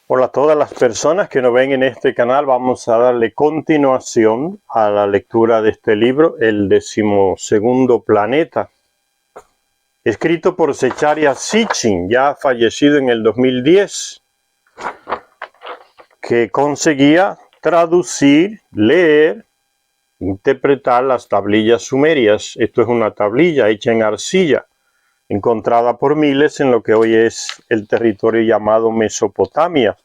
Hola a todas las personas que nos ven en este canal. Vamos a darle continuación a la lectura de este libro, El 12º Planeta, escrito por Zecharia Sitchin, ya fallecido en el 2010, que conseguía traducir, leer, interpretar las tablillas sumerias. Esto es una tablilla hecha en arcilla, encontrada por miles en lo que hoy es el territorio llamado Mesopotamia,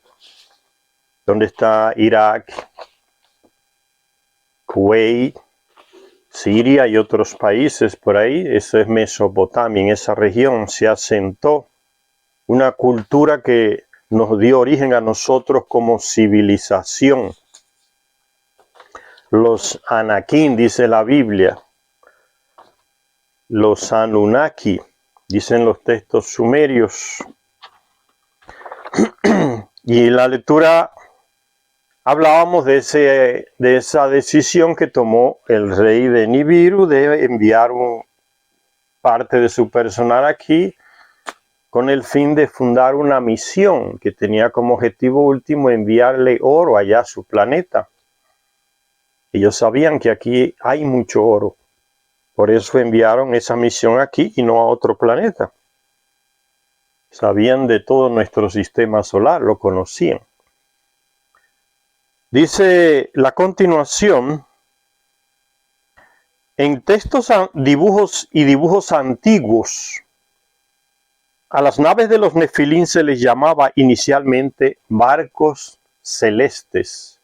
donde está Irak, Kuwait, Siria y otros países por ahí. Eso es Mesopotamia. En esa región se asentó una cultura que nos dio origen a nosotros como civilización. Los Anakim, dice la Biblia, los Anunnaki, dicen los textos sumerios. Y la lectura hablábamos de esa decisión que tomó el rey de Nibiru de enviar parte de su personal aquí con el fin de fundar una misión que tenía como objetivo último enviarle oro allá a su planeta. Ellos sabían que aquí hay mucho oro, por eso enviaron esa misión aquí y no a otro planeta. Sabían de todo nuestro sistema solar, lo conocían. Dice la continuación: en textos, dibujos antiguos, a las naves de los Nefilín se les llamaba inicialmente barcos celestes.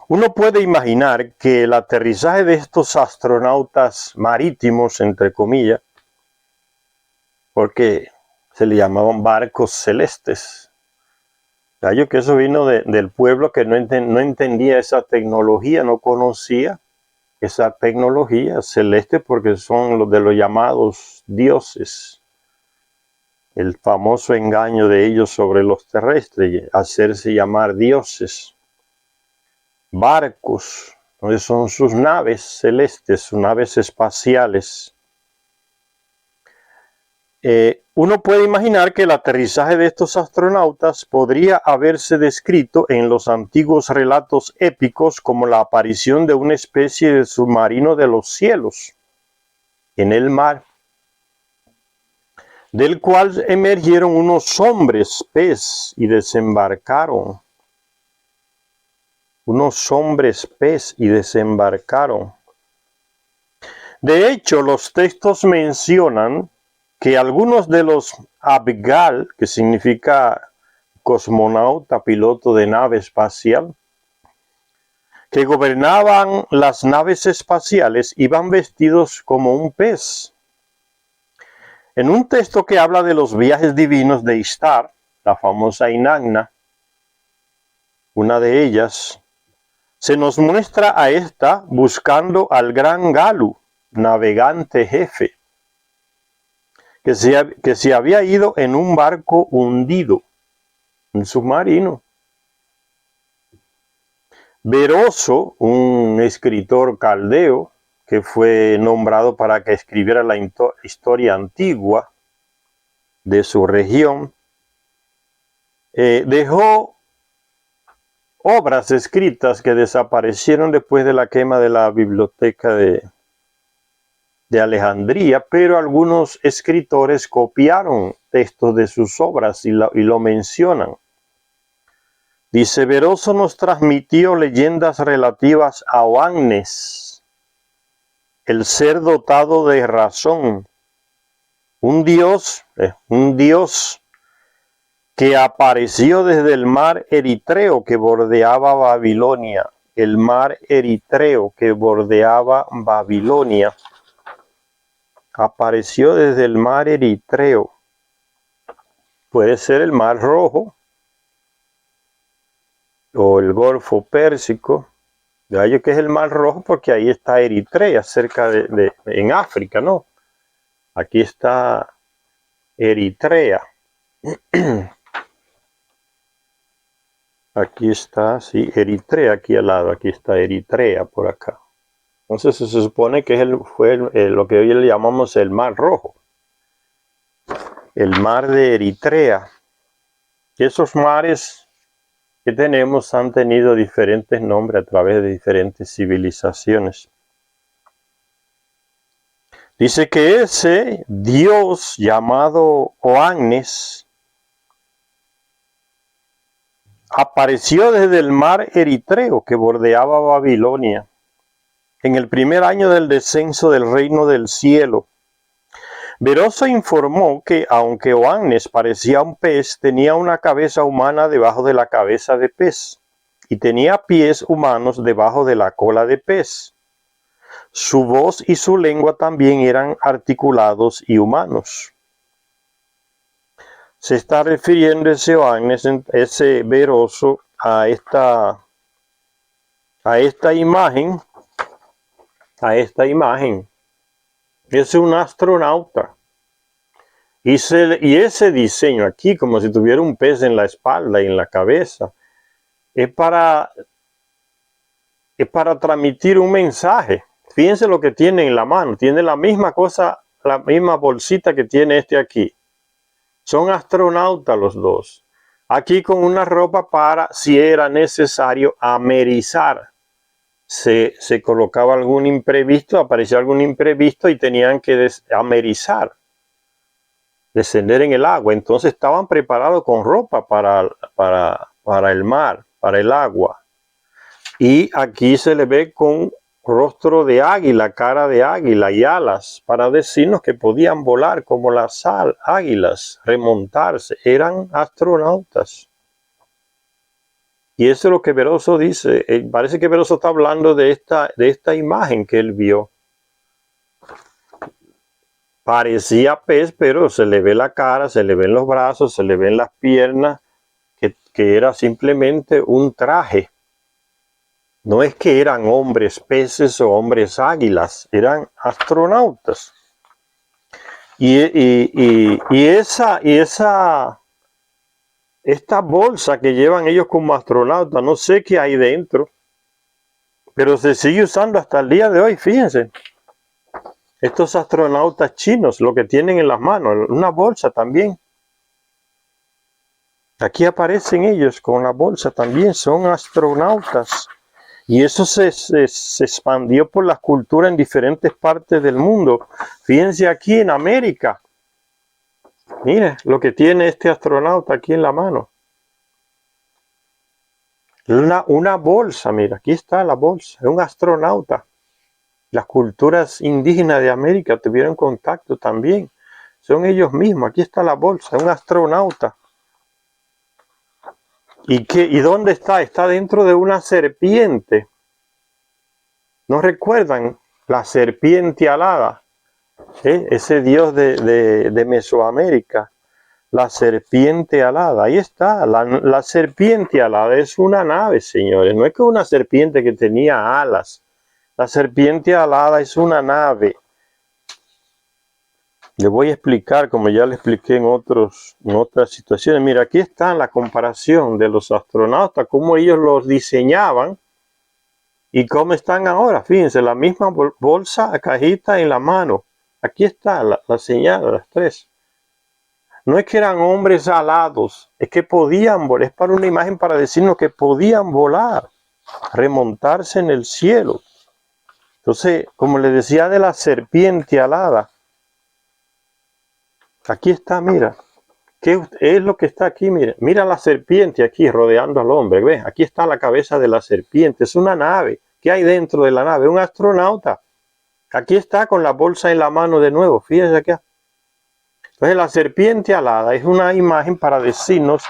Uno puede imaginar que el aterrizaje de estos astronautas marítimos, entre comillas, porque se le llamaban barcos celestes, yo que eso vino del pueblo que no entendía esa tecnología, no conocía esa tecnología celeste, porque son los de los llamados dioses. El famoso engaño de ellos sobre los terrestres, hacerse llamar dioses. Barcos, donde son sus naves celestes, sus naves espaciales. Uno puede imaginar que el aterrizaje de estos astronautas podría haberse descrito en los antiguos relatos épicos como la aparición de una especie de submarino de los cielos en el mar, del cual emergieron unos hombres pez y desembarcaron. Unos hombres pez y desembarcaron. De hecho, los textos mencionan que algunos de los Abgal, que significa cosmonauta, piloto de nave espacial, que gobernaban las naves espaciales, iban vestidos como un pez. En un texto que habla de los viajes divinos de Ishtar, la famosa Inanna, una de ellas, se nos muestra a esta buscando al gran Galu, navegante jefe, que se había ido en un barco hundido, un submarino. Beroso, un escritor caldeo, que fue nombrado para que escribiera la historia antigua de su región, dejó obras escritas que desaparecieron después de la quema de la biblioteca de Alejandría, pero algunos escritores copiaron textos de sus obras y lo mencionan. Dice: Beroso nos transmitió leyendas relativas a Oannes, el ser dotado de razón, un dios que apareció desde el mar Eritreo que bordeaba Babilonia. El mar Eritreo que bordeaba Babilonia. Apareció desde el mar Eritreo. Puede ser el mar Rojo o el Golfo Pérsico. De ahí que es el mar Rojo, porque ahí está Eritrea, cerca en África, ¿no? Aquí está Eritrea. Aquí está, sí, Eritrea, aquí al lado, aquí está Eritrea por acá. Entonces se supone que fue lo que hoy le llamamos el Mar Rojo. El mar de Eritrea. esos mares que tenemos han tenido diferentes nombres a través de diferentes civilizaciones. Dice que ese Dios llamado Oannes apareció desde el mar Eritreo que bordeaba Babilonia en el primer año del descenso del reino del cielo. Beroso informó que, aunque Oannes parecía un pez, tenía una cabeza humana debajo de la cabeza de pez y tenía pies humanos debajo de la cola de pez. Su voz y su lengua también eran articulados y humanos. Se está refiriendo ese Oannes, ese Beroso, a esta imagen. Es un astronauta. Y ese diseño aquí, como si tuviera un pez en la espalda y en la cabeza, es para transmitir un mensaje. Fíjense lo que tiene en la mano. Tiene la misma cosa, la misma bolsita que tiene este aquí. Son astronautas los dos. Aquí con una ropa para, si era necesario, amerizar. Se colocaba algún imprevisto, aparecía algún imprevisto y tenían que amerizar, descender en el agua. Entonces estaban preparados con ropa para el mar, para el agua. Y aquí se le ve con rostro de águila, cara de águila y alas, para decirnos que podían volar como las águilas, remontarse. Eran astronautas. Y eso es lo que Beroso dice. Parece que Beroso está hablando de esta imagen que él vio. Parecía pez, pero se le ve la cara, se le ven los brazos, se le ven las piernas, que era simplemente un traje. No es que eran hombres peces o hombres águilas, eran astronautas. Esta bolsa que llevan ellos como astronautas, no sé qué hay dentro, pero se sigue usando hasta el día de hoy, fíjense. Estos astronautas chinos, lo que tienen en las manos, una bolsa también. Aquí aparecen ellos con la bolsa también, son astronautas. Y eso se expandió por la cultura en diferentes partes del mundo. Fíjense aquí en América. Mire lo que tiene este astronauta aquí en la mano. Una bolsa, mira, aquí está la bolsa. Es un astronauta. Las culturas indígenas de América tuvieron contacto también. Son ellos mismos. Aquí está la bolsa, un astronauta. ¿Y dónde está? Está dentro de una serpiente. ¿No recuerdan la serpiente alada? Ese dios de Mesoamérica. La serpiente alada. Ahí está. La serpiente alada es una nave, señores. No es que una serpiente que tenía alas. La serpiente alada es una nave. Le voy a explicar, como ya le expliqué en otras situaciones. Mira, aquí está la comparación de los astronautas, cómo ellos los diseñaban y cómo están ahora. Fíjense, la misma bolsa, cajita en la mano. Aquí está la señal, las tres. No es que eran hombres alados, es que podían volar. Es para una imagen para decirnos que podían volar, remontarse en el cielo. Entonces, como les decía de la serpiente alada, aquí está, mira. ¿Qué es lo que está aquí? Mira la serpiente aquí rodeando al hombre. ¿Ves? Aquí está la cabeza de la serpiente. Es una nave. ¿Qué hay dentro de la nave? Un astronauta. Aquí está con la bolsa en la mano de nuevo. Fíjense aquí. Entonces la serpiente alada es una imagen para decirnos,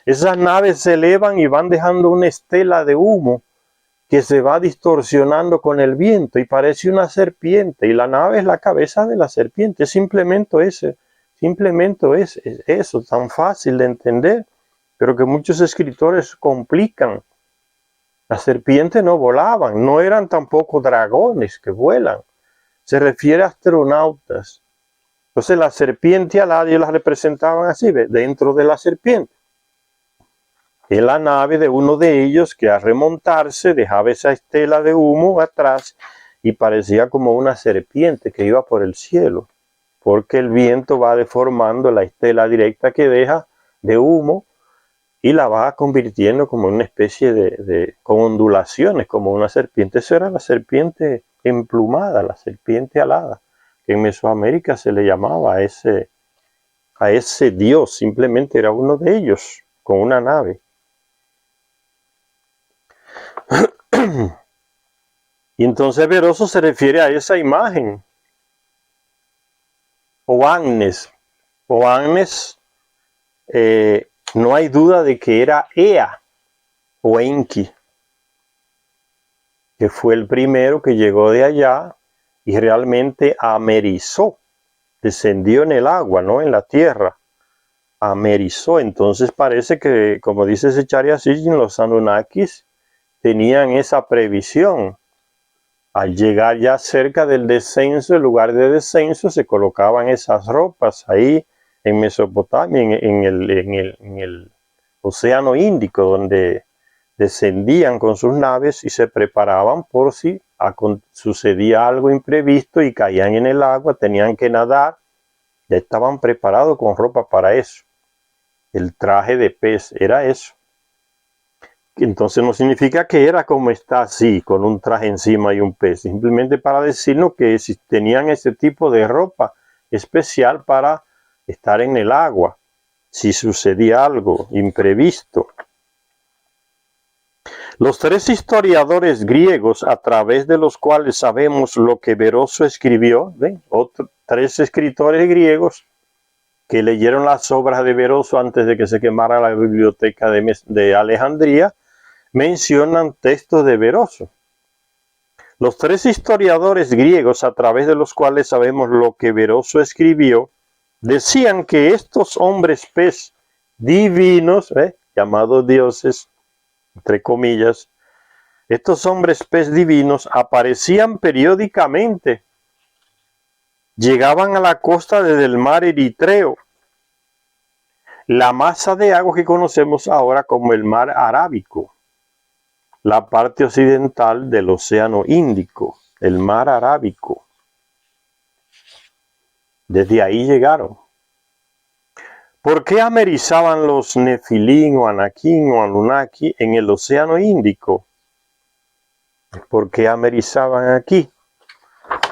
esas naves se elevan y van dejando una estela de humo que se va distorsionando con el viento y parece una serpiente. Y la nave es la cabeza de la serpiente. Simplemente es eso, tan fácil de entender, pero que muchos escritores complican. Las serpientes no volaban, no eran tampoco dragones que vuelan. Se refiere a astronautas. Entonces la serpiente alada ellos la representaban así, ¿ves? Dentro de la serpiente. Es la nave de uno de ellos que al remontarse dejaba esa estela de humo atrás y parecía como una serpiente que iba por el cielo. Porque el viento va deformando la estela directa que deja de humo y la va convirtiendo como una especie con ondulaciones, como una serpiente. Eso era la serpiente emplumada, la serpiente alada, que en Mesoamérica se le llamaba a ese dios, simplemente era uno de ellos, con una nave. Y entonces Beroso se refiere a esa imagen. Oannes. Oannes, no hay duda de que era Ea o Enki, que fue el primero que llegó de allá y realmente amerizó, descendió en el agua, no en la tierra, amerizó. Entonces parece que, como dice Zecharia Sitchin, los Anunnakis tenían esa previsión. Al llegar ya cerca del descenso, el lugar de descenso, se colocaban esas ropas ahí en Mesopotamia, en el Océano Índico, donde descendían con sus naves y se preparaban por si sucedía algo imprevisto y caían en el agua, tenían que nadar, ya estaban preparados con ropa para eso. El traje de pez era eso. Entonces no significa que era como está así, con un traje encima y un pez, simplemente para decirnos que si tenían ese tipo de ropa especial para estar en el agua, si sucedía algo imprevisto. Los tres historiadores griegos a través de los cuales sabemos lo que Beroso escribió, tres escritores griegos que leyeron las obras de Beroso antes de que se quemara la biblioteca de Alejandría, mencionan textos de Beroso. Los tres historiadores griegos a través de los cuales sabemos lo que Beroso escribió, decían que estos hombres pez divinos, llamados dioses, entre comillas, estos hombres pez divinos aparecían periódicamente. Llegaban a la costa desde el mar Eritreo, la masa de agua que conocemos ahora como el mar Arábico, la parte occidental del Océano Índico, el mar Arábico. Desde ahí llegaron. ¿Por qué amerizaban los Nefilín o Anakim o Anunnaki en el Océano Índico? ¿Por qué amerizaban aquí,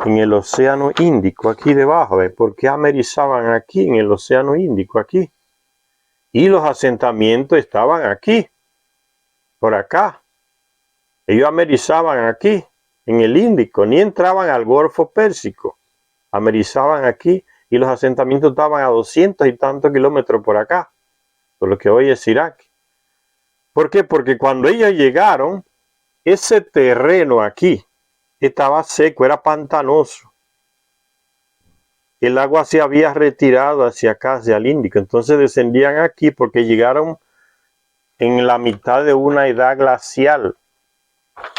en el Océano Índico, aquí debajo? ¿Por qué amerizaban aquí, en el Océano Índico, aquí? Y los asentamientos estaban aquí, por acá. Ellos amerizaban aquí, en el Índico, ni entraban al Golfo Pérsico. Amerizaban aquí y los asentamientos estaban a 200 y tantos kilómetros por acá, por lo que hoy es Irak. ¿Por qué? Porque cuando ellos llegaron, ese terreno aquí estaba seco, era pantanoso. El agua se había retirado hacia acá, hacia el Índico. Entonces descendían aquí porque llegaron en la mitad de una edad glacial,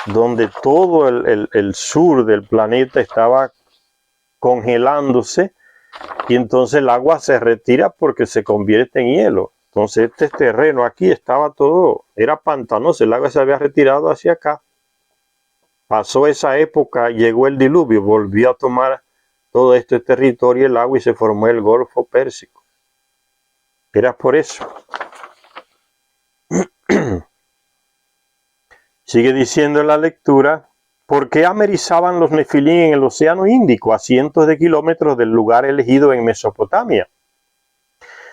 donde todo el sur del planeta estaba congelándose y entonces el agua se retira porque se convierte en hielo. Entonces este terreno aquí estaba todo, era pantanoso, el agua se había retirado hacia acá. Pasó esa época, llegó el diluvio, volvió a tomar todo este territorio el agua y se formó el Golfo Pérsico. Era por eso. Sigue diciendo la lectura, ¿por qué amerizaban los Nefilín en el Océano Índico a cientos de kilómetros del lugar elegido en Mesopotamia,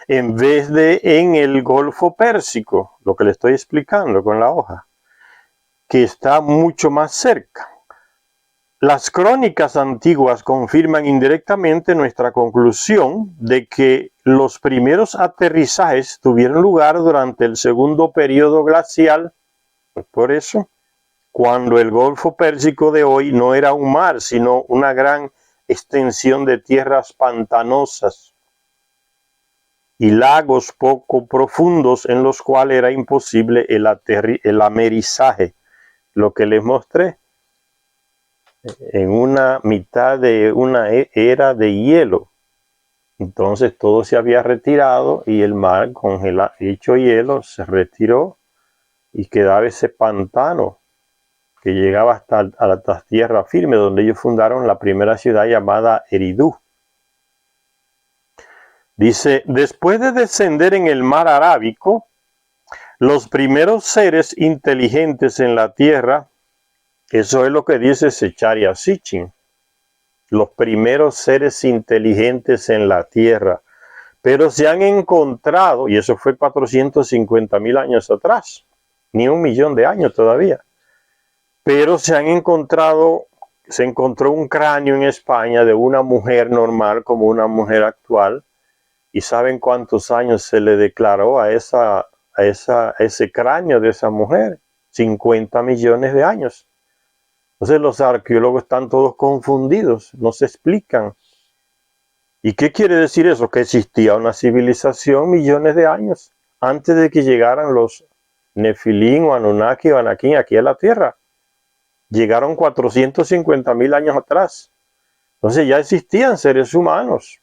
en vez de en el Golfo Pérsico? Lo que le estoy explicando con la hoja, que está mucho más cerca. Las crónicas antiguas confirman indirectamente nuestra conclusión de que los primeros aterrizajes tuvieron lugar durante el segundo periodo glacial. Por eso, cuando el Golfo Pérsico de hoy no era un mar, sino una gran extensión de tierras pantanosas y lagos poco profundos en los cuales era imposible el amerizaje, lo que les mostré en una mitad de una era de hielo. Entonces todo se había retirado y el mar hecho hielo se retiró y quedaba ese pantano que llegaba hasta la tierra firme, donde ellos fundaron la primera ciudad llamada Eridu. Dice, después de descender en el mar Arábico, Los primeros seres inteligentes en la Tierra, eso es lo que dice Zecharia Sitchin, los primeros seres inteligentes en la Tierra, pero se han encontrado, y eso fue 450,000 años atrás, ni 1,000,000 de años todavía, pero se encontró un cráneo en España de una mujer normal como una mujer actual, y ¿saben cuántos años se le declaró a ese cráneo de esa mujer? 50 millones de años. Entonces los arqueólogos están todos confundidos, no se explican. ¿Y qué quiere decir eso? Que existía una civilización millones de años antes de que llegaran los Nefilim o Anunnaki o Anakim aquí a la Tierra. Llegaron 450,000 años atrás. Entonces ya existían seres humanos.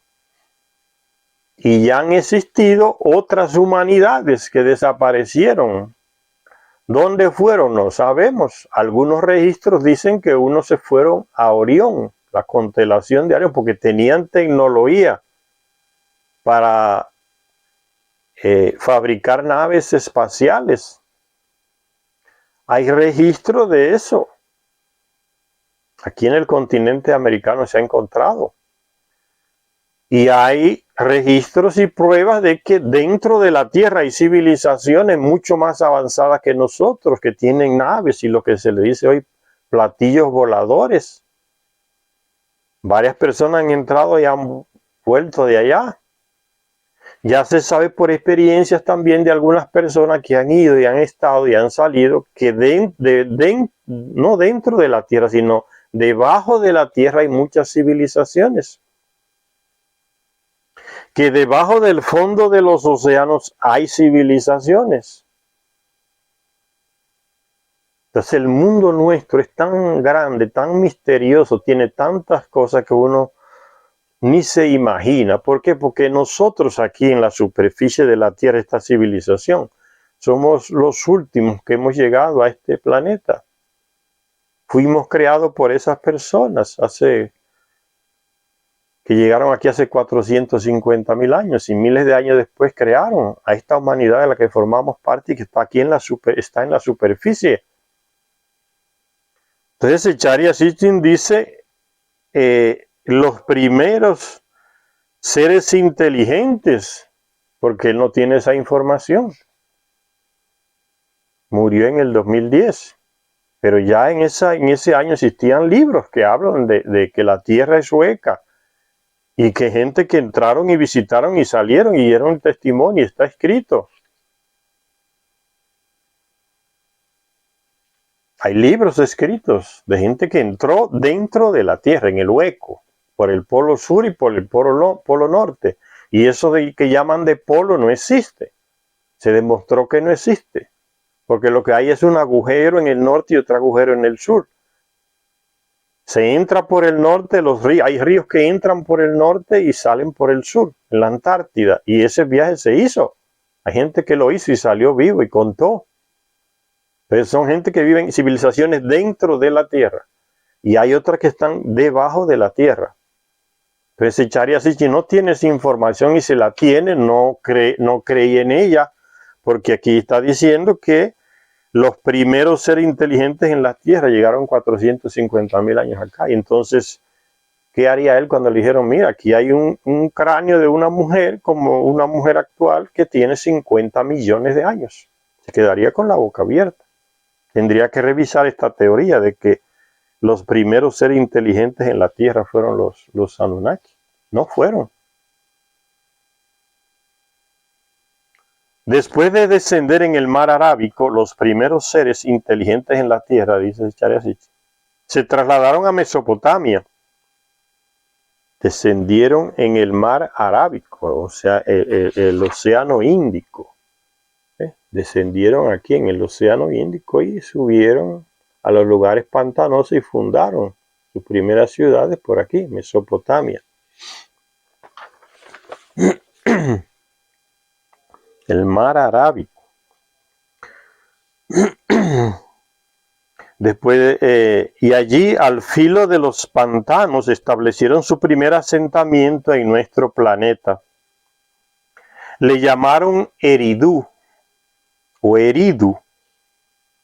Y ya han existido otras humanidades que desaparecieron. ¿Dónde fueron? No sabemos. Algunos registros dicen que unos se fueron a Orión, la constelación de Orión, porque tenían tecnología para fabricar naves espaciales. Hay registro de eso. Aquí en el continente americano se ha encontrado. Y hay registros y pruebas de que dentro de la Tierra hay civilizaciones mucho más avanzadas que nosotros, que tienen naves y lo que se le dice hoy platillos voladores. Varias personas han entrado y han vuelto de allá. Ya se sabe por experiencias también de algunas personas que han ido y han estado y han salido, que no dentro de la Tierra, sino debajo de la Tierra hay muchas civilizaciones. Que debajo del fondo de los océanos hay civilizaciones. Entonces el mundo nuestro es tan grande, tan misterioso, tiene tantas cosas que uno ni se imagina. ¿Por qué? Porque nosotros aquí en la superficie de la Tierra, esta civilización, somos los últimos que hemos llegado a este planeta. Fuimos creados por esas personas que llegaron aquí hace 450,000 años y miles de años después crearon a esta humanidad de la que formamos parte y que está aquí está en la superficie. Entonces Zecharia Sitchin dice, los primeros seres inteligentes, porque él no tiene esa información. Murió en el 2010, pero ya en ese año existían libros que hablan de que la Tierra es hueca. Y que gente que entraron y visitaron y salieron y dieron testimonio, está escrito. Hay libros escritos de gente que entró dentro de la Tierra, en el hueco, por el polo sur y por el polo norte. Y eso de que llaman de polo no existe. Se demostró que no existe. Porque lo que hay es un agujero en el norte y otro agujero en el sur. Se entra por el norte, hay ríos que entran por el norte y salen por el sur, en la Antártida. Y ese viaje se hizo. Hay gente que lo hizo y salió vivo y contó. Pero son gente que vive en civilizaciones dentro de la Tierra. Y hay otras que están debajo de la Tierra. Entonces Zecharia Sitchin no tiene esa información y si la tiene, no cree en ella. Porque aquí está diciendo que los primeros seres inteligentes en la Tierra llegaron 450,000 años acá. Y entonces, ¿qué haría él cuando le dijeron, mira, aquí hay un cráneo de una mujer, como una mujer actual, que tiene 50 millones de años? Se quedaría con la boca abierta. Tendría que revisar esta teoría de que los primeros seres inteligentes en la Tierra fueron los Anunnaki. No fueron. Después de descender en el mar Arábico, los primeros seres inteligentes en la Tierra, dice Zecharia Sitchin, se trasladaron a Mesopotamia. Descendieron en el mar Arábico, o sea, el océano Índico. Descendieron aquí en el océano Índico y subieron a los lugares pantanosos y fundaron sus primeras ciudades por aquí, Mesopotamia. El mar Arábico. Después, y allí al filo de los pantanos establecieron su primer asentamiento en nuestro planeta. Le llamaron Eridu o Eridu,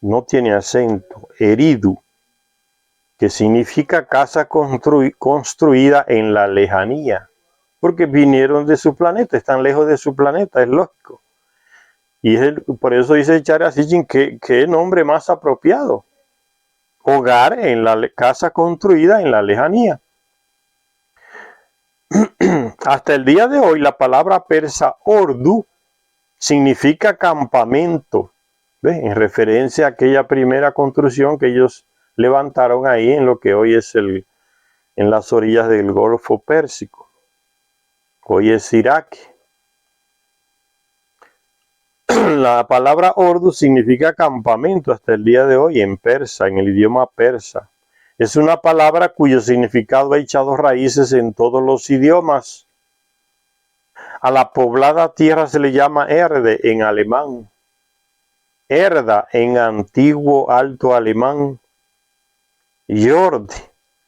no tiene acento, Eridu, que significa casa construida en la lejanía, porque vinieron de su planeta, están lejos de su planeta, es lógico. Y por eso dice Charles Sitchin, ¿qué nombre más apropiado? Hogar en la casa construida en la lejanía. Hasta el día de hoy la palabra persa ordu significa campamento, ¿ves? En referencia a aquella primera construcción que ellos levantaron ahí en lo que hoy es en las orillas del Golfo Pérsico. Hoy es Irak. La palabra ordu significa campamento hasta el día de hoy en persa, en el idioma persa. Es una palabra cuyo significado ha echado raíces en todos los idiomas. A la poblada tierra se le llama Erde en alemán, Erda en antiguo alto alemán, Jord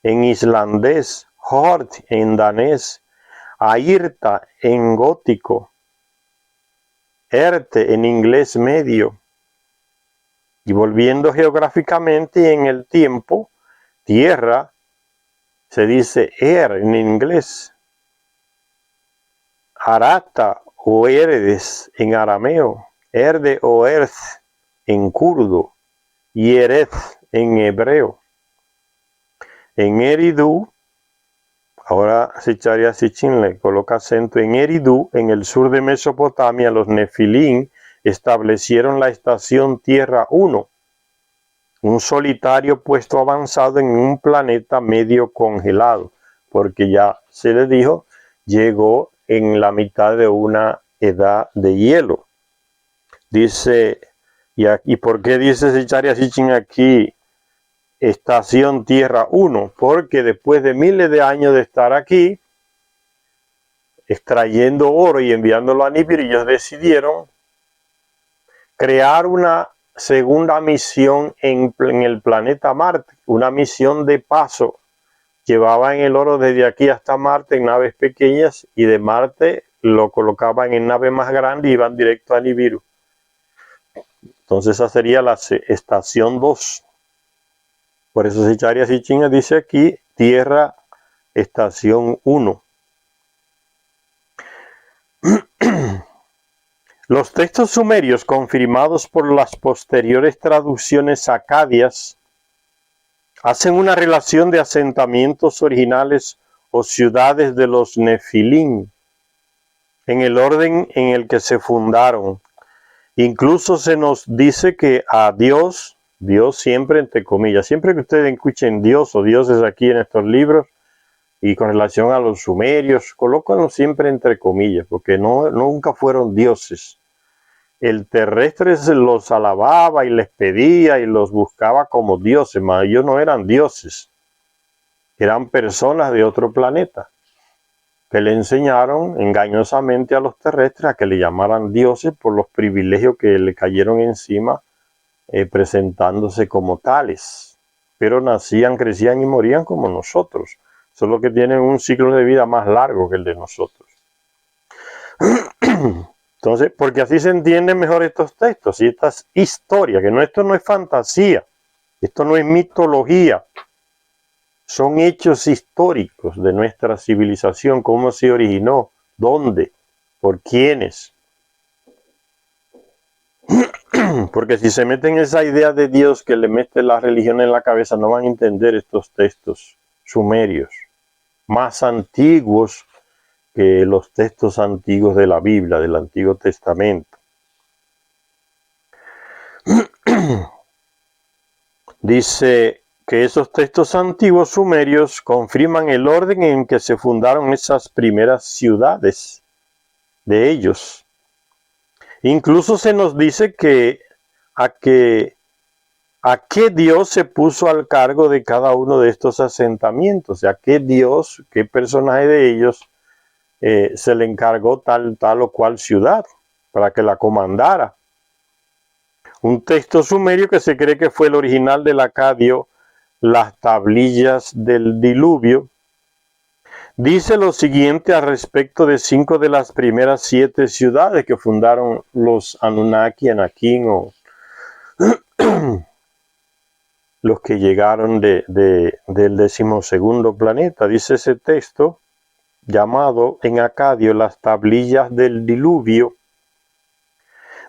en islandés, Hord en danés, Airta en gótico, Erte en inglés medio. Y volviendo geográficamente en el tiempo, tierra se dice en inglés, Arata o Eredes en arameo, Erde o Erz en kurdo y Erez en hebreo. En Eridu, ahora Zecharia Sitchin le coloca acento en Eridu, en el sur de Mesopotamia, los Nefilín establecieron la estación Tierra 1, un solitario puesto avanzado en un planeta medio congelado, porque ya se les dijo, llegó en la mitad de una edad de hielo. Dice, ¿y por qué dice Zecharia Sitchin aquí estación Tierra 1? Porque después de miles de años de estar aquí, extrayendo oro y enviándolo a Nibiru, ellos decidieron crear una segunda misión en el planeta Marte, una misión de paso. Llevaban el oro desde aquí hasta Marte en naves pequeñas y de Marte lo colocaban en naves más grandes y iban directo a Nibiru. Entonces esa sería la estación 2. Por eso Zecharia Sitchin dice aquí Tierra estación 1. Los textos sumerios confirmados por las posteriores traducciones acadias hacen una relación de asentamientos originales o ciudades de los Nefilín en el orden en el que se fundaron. Incluso se nos dice que a Dios siempre entre comillas, siempre que ustedes escuchen Dios o dioses aquí en estos libros y con relación a los sumerios, colócanlo siempre entre comillas, porque nunca fueron dioses. El terrestre los alababa y les pedía y los buscaba como dioses, mas ellos no eran dioses, eran personas de otro planeta que le enseñaron engañosamente a los terrestres a que le llamaran dioses por los privilegios que le cayeron encima, presentándose como tales, pero nacían, crecían y morían como nosotros, solo que tienen un ciclo de vida más largo que el de nosotros. Entonces, porque así se entienden mejor estos textos y estas historias, que esto no es fantasía, esto no es mitología, son hechos históricos de nuestra civilización, cómo se originó, dónde, por quiénes. Porque si se meten esa idea de Dios que le mete la religión en la cabeza, no van a entender estos textos sumerios, más antiguos que los textos antiguos de la Biblia, del Antiguo Testamento. Dice que esos textos antiguos sumerios confirman el orden en que se fundaron esas primeras ciudades de ellos. Incluso se nos dice que a qué Dios se puso al cargo de cada uno de estos asentamientos, a qué Dios, qué personaje de ellos se le encargó tal o cual ciudad para que la comandara. Un texto sumerio que se cree que fue el original del acadio, las tablillas del diluvio, Dice lo siguiente al respecto de 5 de las primeras 7 ciudades que fundaron los Anunnaki, Anakim o los que llegaron del 12º planeta. Dice ese texto, llamado en acadio las tablillas del diluvio.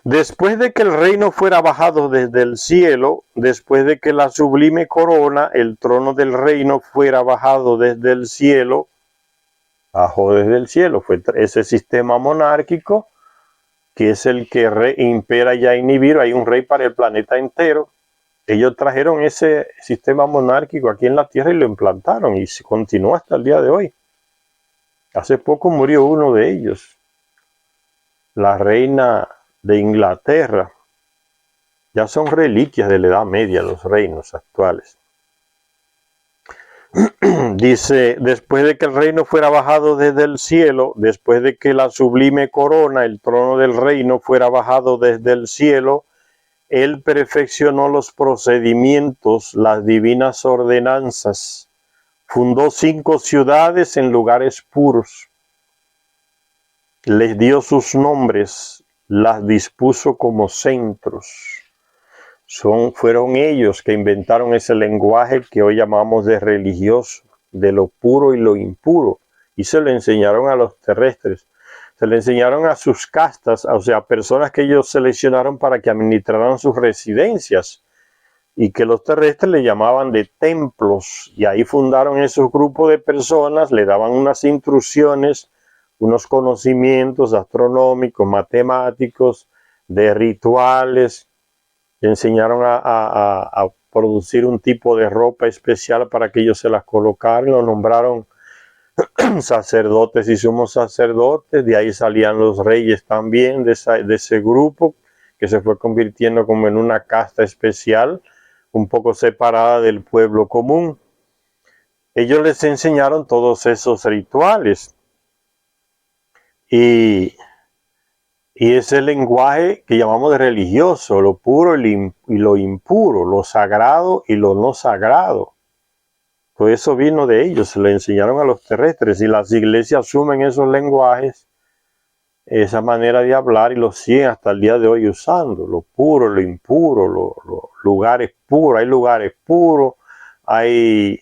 Después de que el reino fuera bajado desde el cielo, después de que la sublime corona, el trono del reino, fuera bajado desde el cielo, bajó desde el cielo, fue ese sistema monárquico que es el que impera ya en Nibiru. Hay un rey para el planeta entero. Ellos trajeron ese sistema monárquico aquí en la Tierra y lo implantaron y se continúa hasta el día de hoy. Hace poco murió uno de ellos, la reina de Inglaterra. Ya son reliquias de la Edad Media los reinos actuales. Dice, después de que el reino fuera bajado desde el cielo, después de que la sublime corona, el trono del reino, fuera bajado desde el cielo, él perfeccionó los procedimientos, las divinas ordenanzas, fundó 5 ciudades en lugares puros, les dio sus nombres, las dispuso como centros. Fueron ellos que inventaron ese lenguaje que hoy llamamos de religioso, de lo puro y lo impuro, y se lo enseñaron a los terrestres. Se le enseñaron a sus castas, o sea, personas que ellos seleccionaron para que administraran sus residencias, y que los terrestres le llamaban de templos, y ahí fundaron esos grupos de personas, le daban unas instrucciones, unos conocimientos astronómicos, matemáticos, de rituales. Le enseñaron a producir un tipo de ropa especial para que ellos se las colocaran. Lo nombraron sacerdotes y sumos sacerdotes. De ahí salían los reyes también de ese grupo, que se fue convirtiendo como en una casta especial, un poco separada del pueblo común. Ellos les enseñaron todos esos rituales. Y ese lenguaje que llamamos de religioso, lo puro y lo impuro, lo sagrado y lo no sagrado. Todo eso vino de ellos, se lo enseñaron a los terrestres, y las iglesias asumen esos lenguajes, esa manera de hablar, y los siguen hasta el día de hoy usando, lo puro, lo impuro, los lugares puros. Hay lugares puros, hay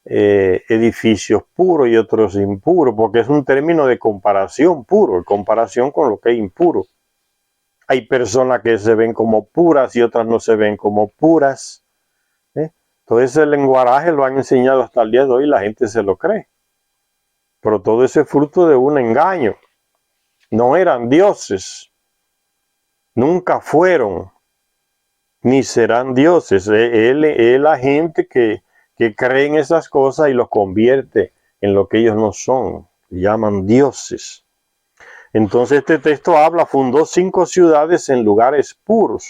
edificios puros y otros impuros, porque es un término de comparación, puro, en comparación con lo que es impuro. Hay personas que se ven como puras y otras no se ven como puras. Todo ese lenguaje lo han enseñado hasta el día de hoy y la gente se lo cree. Pero todo ese es fruto de un engaño. No eran dioses, nunca fueron, ni serán dioses. Es la gente que cree en esas cosas y los convierte en lo que ellos no son. Llaman dioses. Entonces este texto habla, fundó 5 ciudades en lugares puros.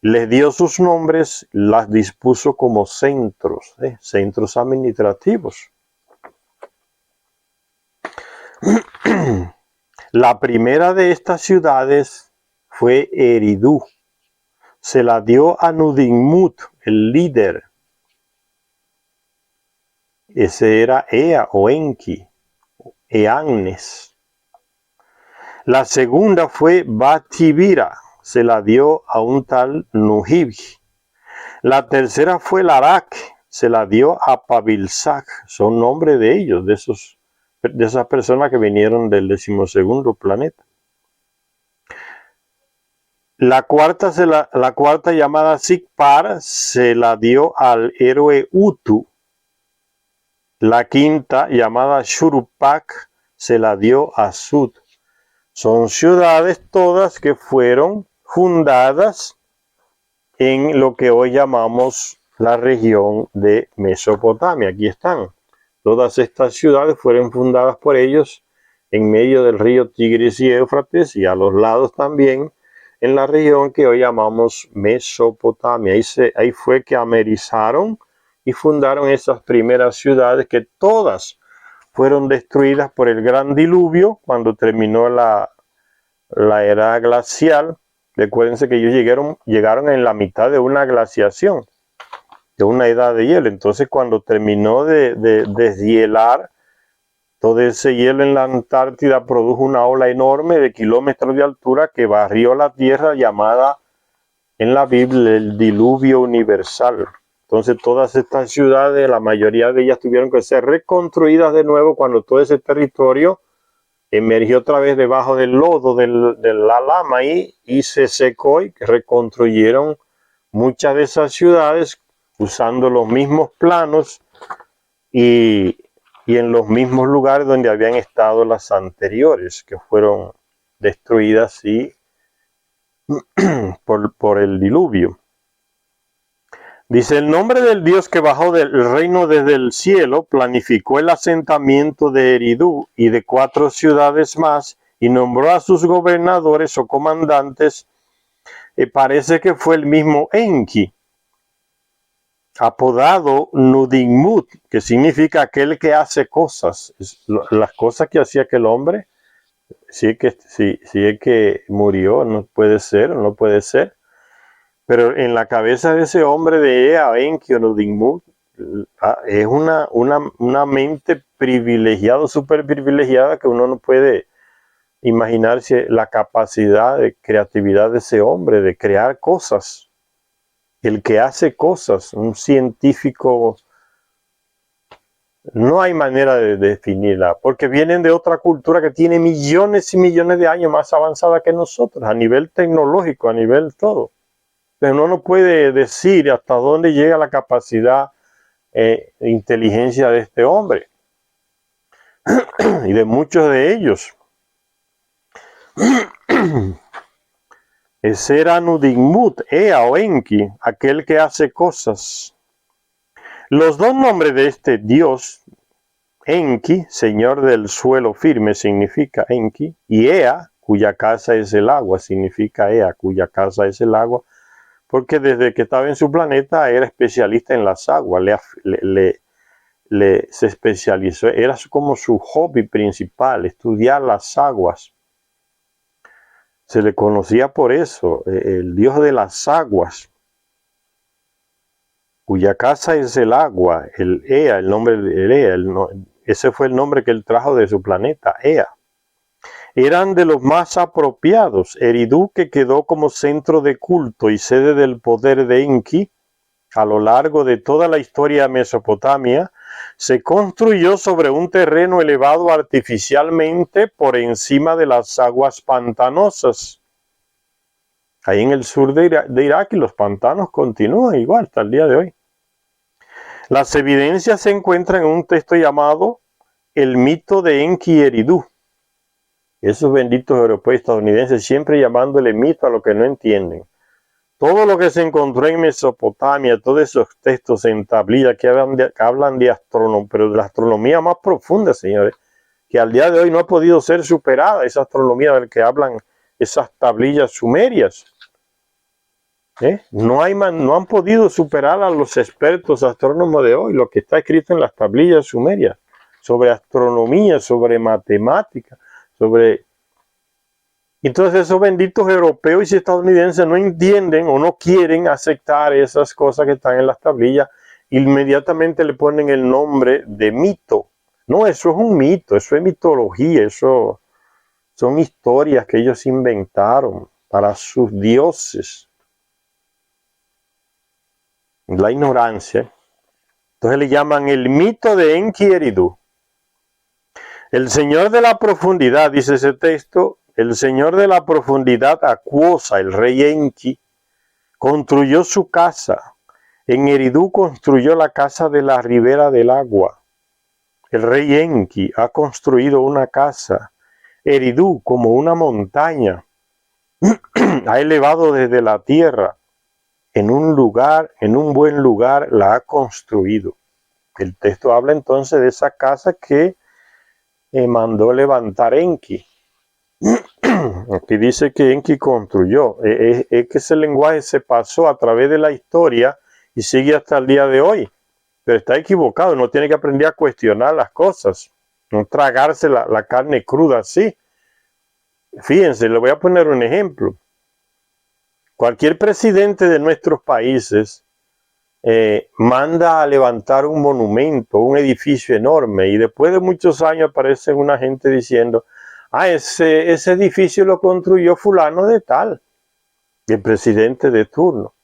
Les dio sus nombres, las dispuso como centros, centros administrativos. La primera de estas ciudades fue Eridu. Se la dio a Nudimmud, el líder. Ese era Ea o Enki, Eannes. La segunda fue Batibira, se la dio a un tal Nuhib. La tercera fue Larak, se la dio a Pabilsac. Son nombres de ellos, de esas personas que vinieron del 12º planeta. La cuarta llamada Sikpar se la dio al héroe Utu. La quinta llamada Shurupak se la dio a Sud. Son ciudades todas que fueron fundadas en lo que hoy llamamos la región de Mesopotamia. Aquí están. Todas estas ciudades fueron fundadas por ellos en medio del río Tigris y Éufrates, y a los lados también en la región que hoy llamamos Mesopotamia. Ahí fue que amerizaron y fundaron esas primeras ciudades, que todas fueron destruidas por el gran diluvio cuando terminó la era glacial. Recuérdense que ellos llegaron en la mitad de una glaciación, de una edad de hielo. Entonces, cuando terminó de deshielar todo ese hielo en la Antártida produjo una ola enorme de kilómetros de altura que barrió la tierra, llamada en la Biblia el diluvio universal. Entonces todas estas ciudades, la mayoría de ellas tuvieron que ser reconstruidas de nuevo cuando todo ese territorio emergió otra vez debajo del lodo, de la lama ahí, y se secó y reconstruyeron muchas de esas ciudades usando los mismos planos y en los mismos lugares donde habían estado las anteriores, que fueron destruidas por el diluvio. Dice, el nombre del Dios que bajó del reino desde el cielo planificó el asentamiento de Eridú y de 4 ciudades más y nombró a sus gobernadores o comandantes. Parece que fue el mismo Enki, apodado Nudimmud, que significa aquel que hace cosas. Las cosas que hacía aquel hombre, si es que murió, no puede ser, no puede ser. Pero en la cabeza de ese hombre de Ea, Enki o Nudimmud, es una mente privilegiada, súper privilegiada, que uno no puede imaginarse la capacidad de creatividad de ese hombre, de crear cosas. El que hace cosas, un científico, no hay manera de definirla, porque vienen de otra cultura que tiene millones y millones de años más avanzada que nosotros, a nivel tecnológico, a nivel todo. Pero uno no puede decir hasta dónde llega la capacidad de inteligencia de este hombre y de muchos de ellos. Ese era Nudimmud, Ea o Enki, aquel que hace cosas. Los dos nombres de este dios, Enki, señor del suelo firme, significa Enki, y Ea, cuya casa es el agua, significa Ea, cuya casa es el agua, porque desde que estaba en su planeta era especialista en las aguas, se especializó, era como su hobby principal, estudiar las aguas. Se le conocía por eso, el dios de las aguas, cuya casa es el agua, el Ea, el nombre del Ea, ese fue el nombre que él trajo de su planeta, Ea. Eran de los más apropiados. Eridú, que quedó como centro de culto y sede del poder de Enki a lo largo de toda la historia de Mesopotamia, se construyó sobre un terreno elevado artificialmente por encima de las aguas pantanosas. Ahí en el sur de Irak, y los pantanos continúan igual hasta el día de hoy. Las evidencias se encuentran en un texto llamado El mito de Enki y Eridú. Esos benditos europeos estadounidenses siempre llamándole mito a lo que no entienden. Todo lo que se encontró en Mesopotamia, todos esos textos en tablillas que hablan de astronomía, pero de la astronomía más profunda, señores, que al día de hoy no ha podido ser superada, esa astronomía del que hablan esas tablillas sumerias. No han podido superar a los expertos astrónomos de hoy, lo que está escrito en las tablillas sumerias, sobre astronomía, sobre matemática, Entonces esos benditos europeos y estadounidenses no entienden o no quieren aceptar esas cosas que están en las tablillas. Inmediatamente le ponen el nombre de mito. No, eso es un mito, eso es mitología, eso son historias que ellos inventaron para sus dioses. La ignorancia. Entonces le llaman el mito de Enki y Eridú. El Señor de la profundidad, dice ese texto, el Señor de la profundidad acuosa, el rey Enki, construyó su casa. En Eridú construyó la casa de la ribera del agua. El rey Enki ha construido una casa. Eridú, como una montaña, ha elevado desde la tierra. En un buen lugar la ha construido. El texto habla entonces de esa casa que mandó levantar Enki. Aquí dice que Enki construyó. Es que ese lenguaje se pasó a través de la historia y sigue hasta el día de hoy. Pero está equivocado. Uno tiene que aprender a cuestionar las cosas. No tragarse la carne cruda así. Fíjense, le voy a poner un ejemplo. Cualquier presidente de nuestros países manda a levantar un monumento, un edificio enorme, y después de muchos años aparece una gente diciendo, ese edificio lo construyó fulano de tal, el presidente de turno.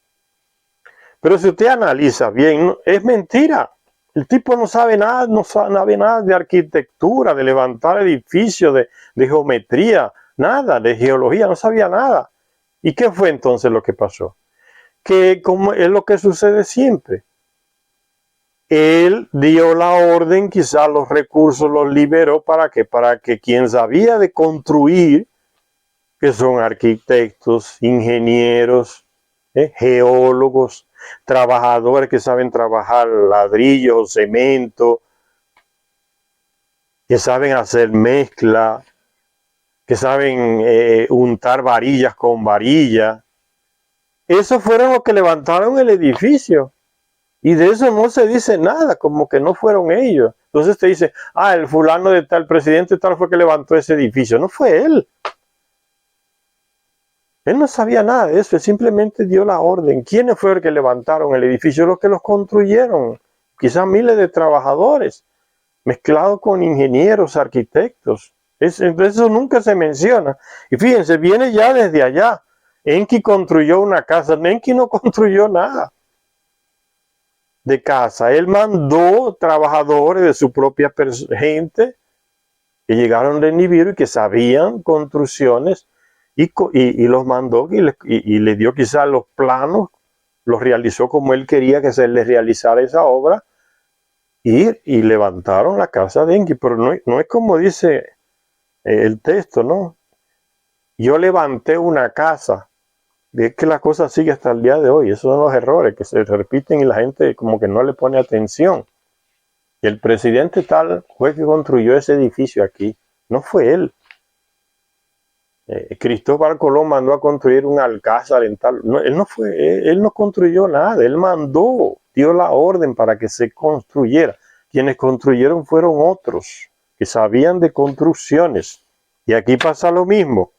Pero si usted analiza bien, es mentira. El tipo no sabe nada, no sabe nada de arquitectura, de levantar edificios, de geometría, nada, de geología, no sabía nada. ¿Y qué fue entonces lo que pasó? Que como es lo que sucede siempre. Él dio la orden, quizás los recursos los liberó para que quien sabía de construir, que son arquitectos, ingenieros, geólogos, trabajadores que saben trabajar ladrillos, cemento, que saben hacer mezcla, que saben untar varillas con varilla. Esos fueron los que levantaron el edificio. Y de eso no se dice nada, como que no fueron ellos. Entonces te dice, el fulano de tal, presidente tal fue que levantó ese edificio. No fue él. Él no sabía nada de eso, él simplemente dio la orden. ¿Quiénes fueron los que levantaron el edificio? Los que los construyeron. Quizás miles de trabajadores, mezclados con ingenieros, arquitectos. Eso nunca se menciona. Y fíjense, viene ya desde allá. Enki construyó una casa. Enki no construyó nada de casa. Él mandó trabajadores de su propia gente que llegaron de Nibiru y que sabían construcciones y los mandó y le dio quizás los planos, los realizó como él quería que se les realizara esa obra y levantaron la casa de Enki. Pero no es como dice el texto, ¿no? Yo levanté una casa. Es que la cosa sigue hasta el día de hoy. Esos son los errores que se repiten y la gente como que no le pone atención. Y el presidente tal fue que construyó ese edificio aquí. No fue él. Cristóbal Colón mandó a construir un alcázar en tal. No, él no construyó nada. Él mandó, dio la orden para que se construyera. Quienes construyeron fueron otros que sabían de construcciones. Y aquí pasa lo mismo.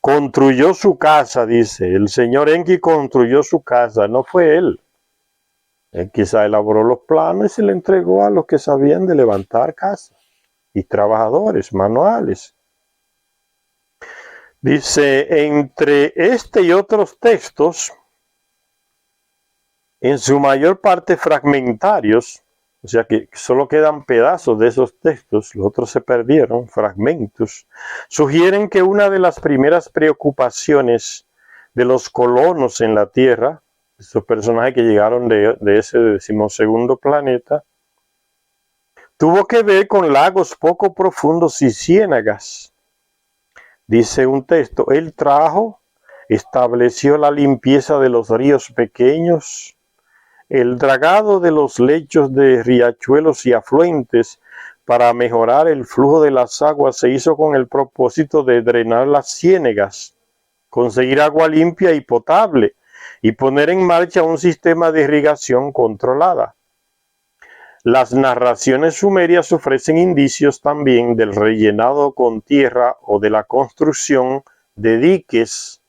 Construyó su casa, dice. El señor Enki construyó su casa, no fue él. Él quizá elaboró los planos y se le entregó a los que sabían de levantar casas y trabajadores manuales. Dice, entre este y otros textos, en su mayor parte fragmentarios, o sea que solo quedan pedazos de esos textos, los otros se perdieron, fragmentos, sugieren que una de las primeras preocupaciones de los colonos en la Tierra, esos personajes que llegaron de ese 12º planeta, tuvo que ver con lagos poco profundos y ciénagas. Dice un texto, él estableció la limpieza de los ríos pequeños, el dragado de los lechos de riachuelos y afluentes para mejorar el flujo de las aguas se hizo con el propósito de drenar las ciénagas, conseguir agua limpia y potable y poner en marcha un sistema de irrigación controlada. Las narraciones sumerias ofrecen indicios también del rellenado con tierra o de la construcción de diques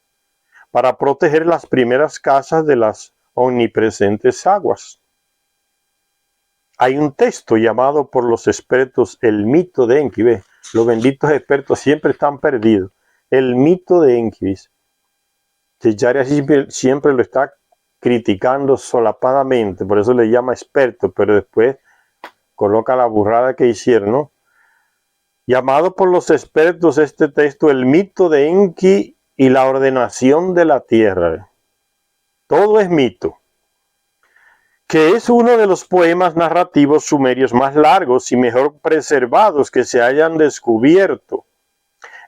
para proteger las primeras casas de las omnipresentes aguas. Hay un texto llamado por los expertos el mito de Enki. ¿Ve? Los benditos expertos siempre están perdidos. El mito de Enki. Techaria siempre lo está criticando solapadamente, por eso le llama experto, pero después coloca la burrada que hicieron, ¿no? Llamado por los expertos este texto el mito de Enki y la ordenación de la tierra. Todo es mito. Que es uno de los poemas narrativos sumerios más largos y mejor preservados que se hayan descubierto.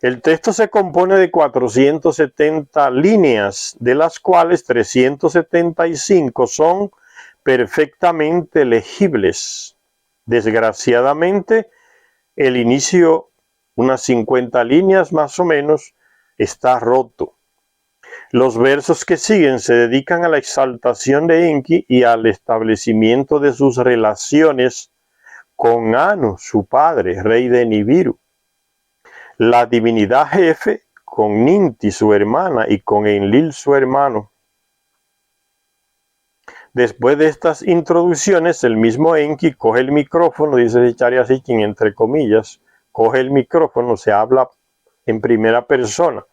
El texto se compone de 470 líneas, de las cuales 375 son perfectamente legibles. Desgraciadamente, el inicio, unas 50 líneas más o menos, está roto. Los versos que siguen se dedican a la exaltación de Enki y al establecimiento de sus relaciones con Anu, su padre, rey de Nibiru. La divinidad jefe con Ninti, su hermana, y con Enlil, su hermano. Después de estas introducciones, el mismo Enki coge el micrófono, dice Charya Sitchin entre comillas, coge el micrófono, se habla en primera persona.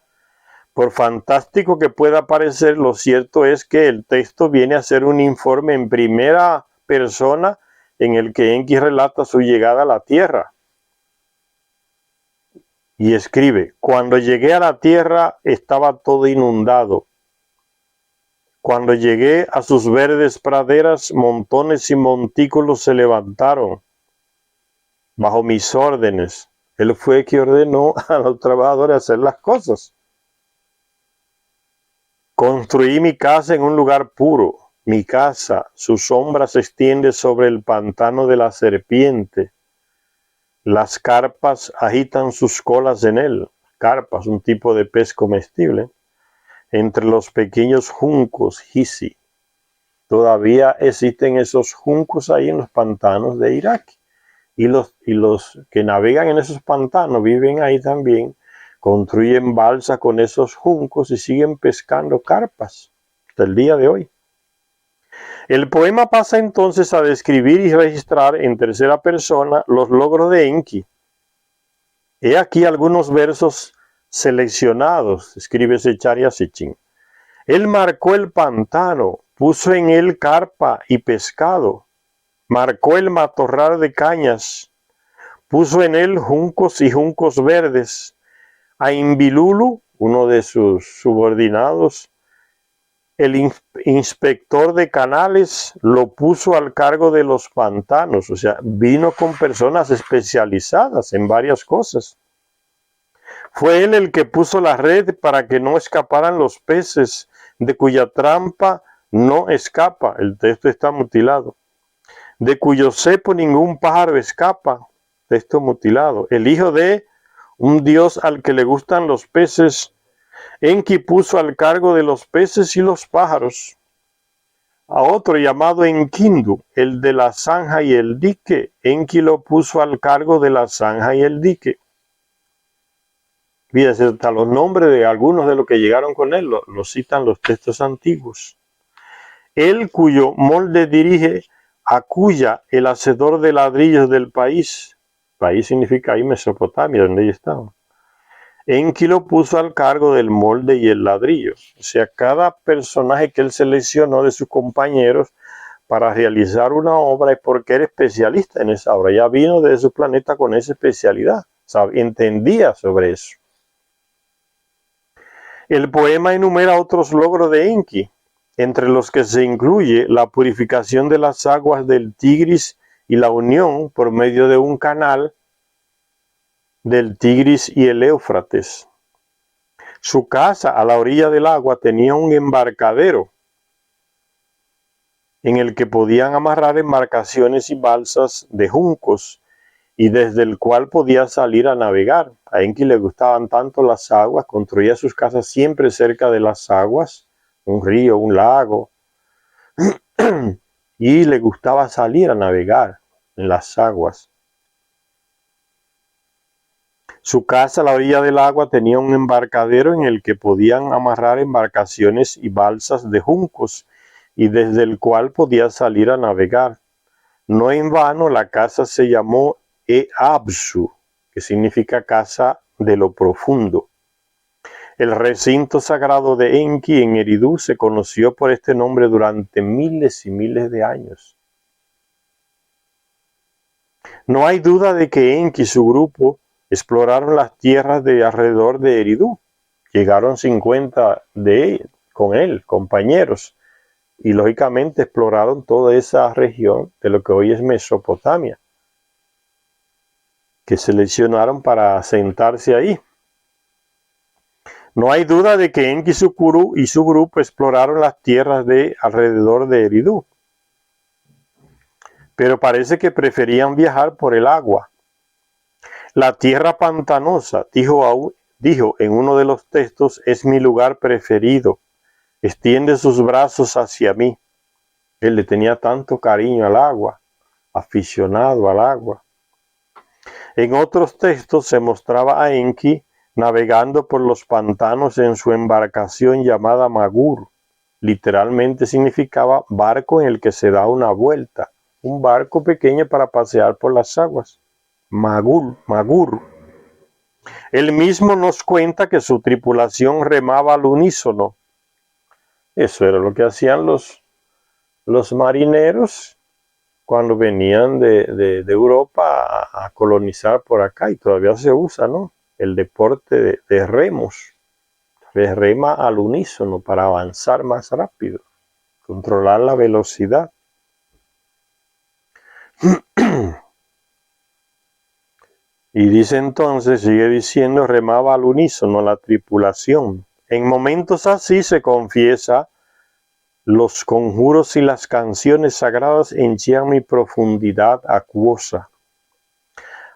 Por fantástico que pueda parecer, lo cierto es que el texto viene a ser un informe en primera persona en el que Enki relata su llegada a la tierra. Y escribe: cuando llegué a la tierra estaba todo inundado. Cuando llegué a sus verdes praderas, montones y montículos se levantaron bajo mis órdenes. Él fue quien ordenó a los trabajadores hacer las cosas. Construí mi casa en un lugar puro. Mi casa, su sombra se extiende sobre el pantano de la serpiente. Las carpas agitan sus colas en él. Carpas, un tipo de pez comestible. Entre los pequeños juncos, hisi. Todavía existen esos juncos ahí en los pantanos de Irak. Y los que navegan en esos pantanos viven ahí también, construyen balsas con esos juncos y siguen pescando carpas hasta el día de hoy. El poema pasa entonces a describir y registrar en tercera persona los logros de Enki. He aquí algunos versos seleccionados, escribe Charya Sitchin. Él marcó el pantano, puso en él carpa y pescado, marcó el matorral de cañas, puso en él juncos y juncos verdes. A Inbilulu, uno de sus subordinados, el inspector de canales, lo puso al cargo de los pantanos. O sea, vino con personas especializadas en varias cosas. Fue él el que puso la red para que no escaparan los peces, de cuya trampa no escapa. El texto está mutilado. De cuyo cepo ningún pájaro escapa. Texto mutilado. El hijo de un dios al que le gustan los peces, Enki puso al cargo de los peces y los pájaros. A otro llamado Enkindu, el de la zanja y el dique, Enki lo puso al cargo de la zanja y el dique. Fíjense, hasta los nombres de algunos de los que llegaron con él los citan los textos antiguos. Él cuyo molde dirige a Cuya, el hacedor de ladrillos del país. País significa ahí Mesopotamia, donde ellos estaban. Enki lo puso al cargo del molde y el ladrillo. O sea, cada personaje que él seleccionó de sus compañeros para realizar una obra es porque era especialista en esa obra. Ya vino de su planeta con esa especialidad. Entendía sobre eso. El poema enumera otros logros de Enki, entre los que se incluye la purificación de las aguas del Tigris y la unión por medio de un canal del Tigris y el Éufrates. Su casa a la orilla del agua tenía un embarcadero en el que podían amarrar embarcaciones y balsas de juncos y desde el cual podía salir a navegar. A Enki le gustaban tanto las aguas, construía sus casas siempre cerca de las aguas, un río, un lago, y le gustaba salir a navegar en las aguas. Su casa a la orilla del agua tenía un embarcadero en el que podían amarrar embarcaciones y balsas de juncos y desde el cual podía salir a navegar. No en vano la casa se llamó Eabsu, que significa casa de lo profundo. El recinto sagrado de Enki en Eridu se conoció por este nombre durante miles y miles de años. No hay duda de que Enki y su grupo exploraron las tierras de alrededor de Eridu. Llegaron 50 con él, compañeros, y lógicamente exploraron toda esa región de lo que hoy es Mesopotamia, que seleccionaron para asentarse ahí. No hay duda de que Enki y su grupo exploraron las tierras de alrededor de Eridu, pero parece que preferían viajar por el agua. La tierra pantanosa, dijo en uno de los textos, es mi lugar preferido. Extiende sus brazos hacia mí. Él le tenía tanto cariño al agua, aficionado al agua. En otros textos se mostraba a Enki navegando por los pantanos en su embarcación llamada Magur. literalmente significaba barco en el que se da una vuelta, un barco pequeño para pasear por las aguas. Magur. Él mismo nos cuenta que su tripulación remaba al unísono. Eso era lo que hacían los marineros cuando venían de Europa a colonizar por acá, y todavía se usa, ¿no? El deporte de remos. Se rema al unísono para avanzar más rápido, controlar la velocidad. Y dice entonces, sigue diciendo, remaba al unísono la tripulación. En momentos así se confiesa, los conjuros y las canciones sagradas henchían mi profundidad acuosa.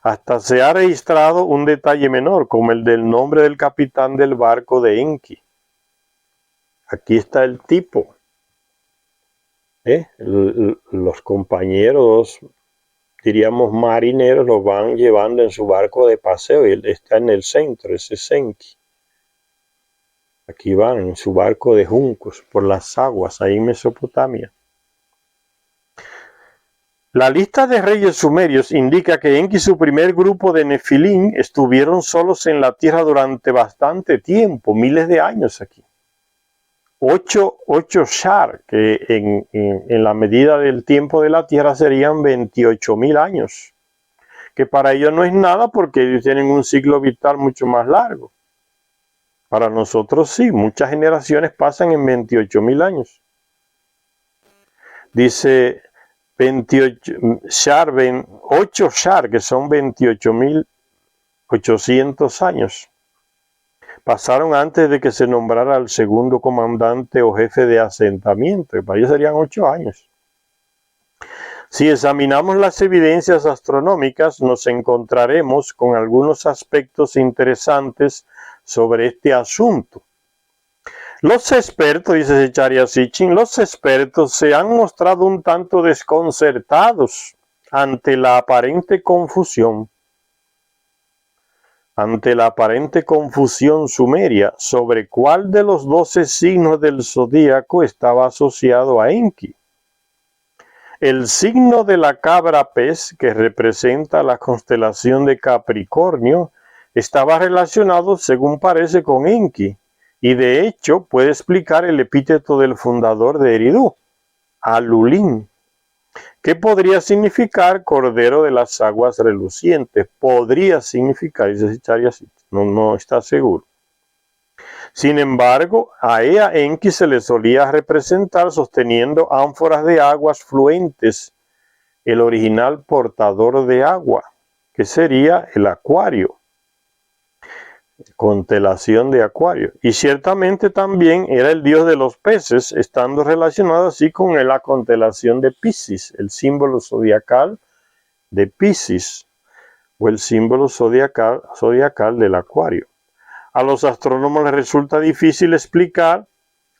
Hasta se ha registrado un detalle menor, como el del nombre del capitán del barco de Enki. Aquí está el tipo. Los compañeros, diríamos marineros, lo van llevando en su barco de paseo y él está en el centro, ese es Enki. Aquí van en su barco de juncos por las aguas, ahí en Mesopotamia. La lista de reyes sumerios indica que Enki y su primer grupo de Nefilim estuvieron solos en la tierra durante bastante tiempo, miles de años aquí. 8 Shar, que en la medida del tiempo de la tierra serían 28.000 años, que para ellos no es nada porque ellos tienen un ciclo vital mucho más largo. Para nosotros sí, muchas generaciones pasan en 28.000 años. Dice 8 Shar, que son 28.800 años. Pasaron antes de que se nombrara al segundo comandante o jefe de asentamiento, que para ellos serían 8 años. Si examinamos las evidencias astronómicas, nos encontraremos con algunos aspectos interesantes sobre este asunto. Los expertos, dice Zecharia Sitchin, los expertos se han mostrado un tanto desconcertados ante la aparente confusión sumeria sobre cuál de los 12 signos del zodíaco estaba asociado a Enki. El signo de la cabra pez, que representa la constelación de Capricornio, estaba relacionado, según parece, con Enki, y de hecho puede explicar el epíteto del fundador de Eridu, Alulín, que podría significar cordero de las aguas relucientes. Podría significar, dice Charias, no está seguro. Sin embargo, a Enki se le solía representar sosteniendo ánforas de aguas fluentes, el original portador de agua, que sería el Acuario, constelación de Acuario. Y ciertamente también era el dios de los peces, estando relacionado así con la constelación de Piscis, el símbolo zodiacal de Piscis, o el símbolo zodiacal del Acuario. A los astrónomos les resulta difícil explicar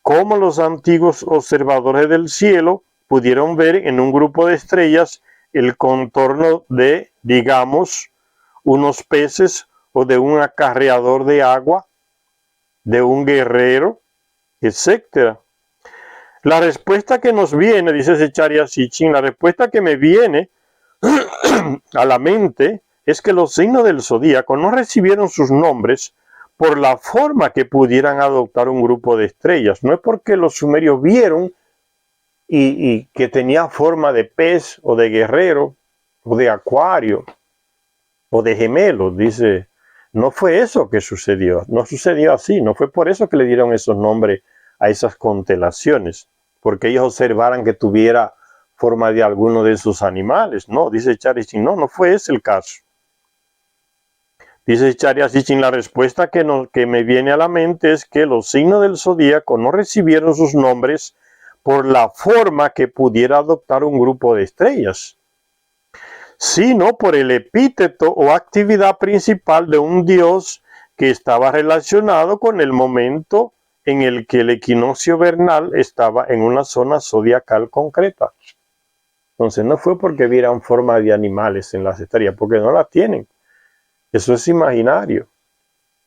cómo los antiguos observadores del cielo pudieron ver en un grupo de estrellas el contorno de, digamos, unos peces o de un acarreador de agua, de un guerrero, etc. La respuesta que nos viene, dice Zecharia Sitchin, la respuesta que me viene a la mente es que los signos del zodíaco no recibieron sus nombres por la forma que pudieran adoptar un grupo de estrellas. No es porque los sumerios vieron y que tenía forma de pez o de guerrero o de acuario o de gemelos, dice. No fue eso que sucedió, no sucedió así, no fue por eso que le dieron esos nombres a esas constelaciones, porque ellos observaran que tuviera forma de alguno de esos animales. No, dice Charisin, no fue ese el caso. Dice Charisin, la respuesta que me viene a la mente es que los signos del zodíaco no recibieron sus nombres por la forma que pudiera adoptar un grupo de estrellas, sino por el epíteto o actividad principal de un dios que estaba relacionado con el momento en el que el equinoccio vernal estaba en una zona zodiacal concreta. Entonces no fue porque vieran forma de animales en las estrellas, porque no las tienen. Eso es imaginario.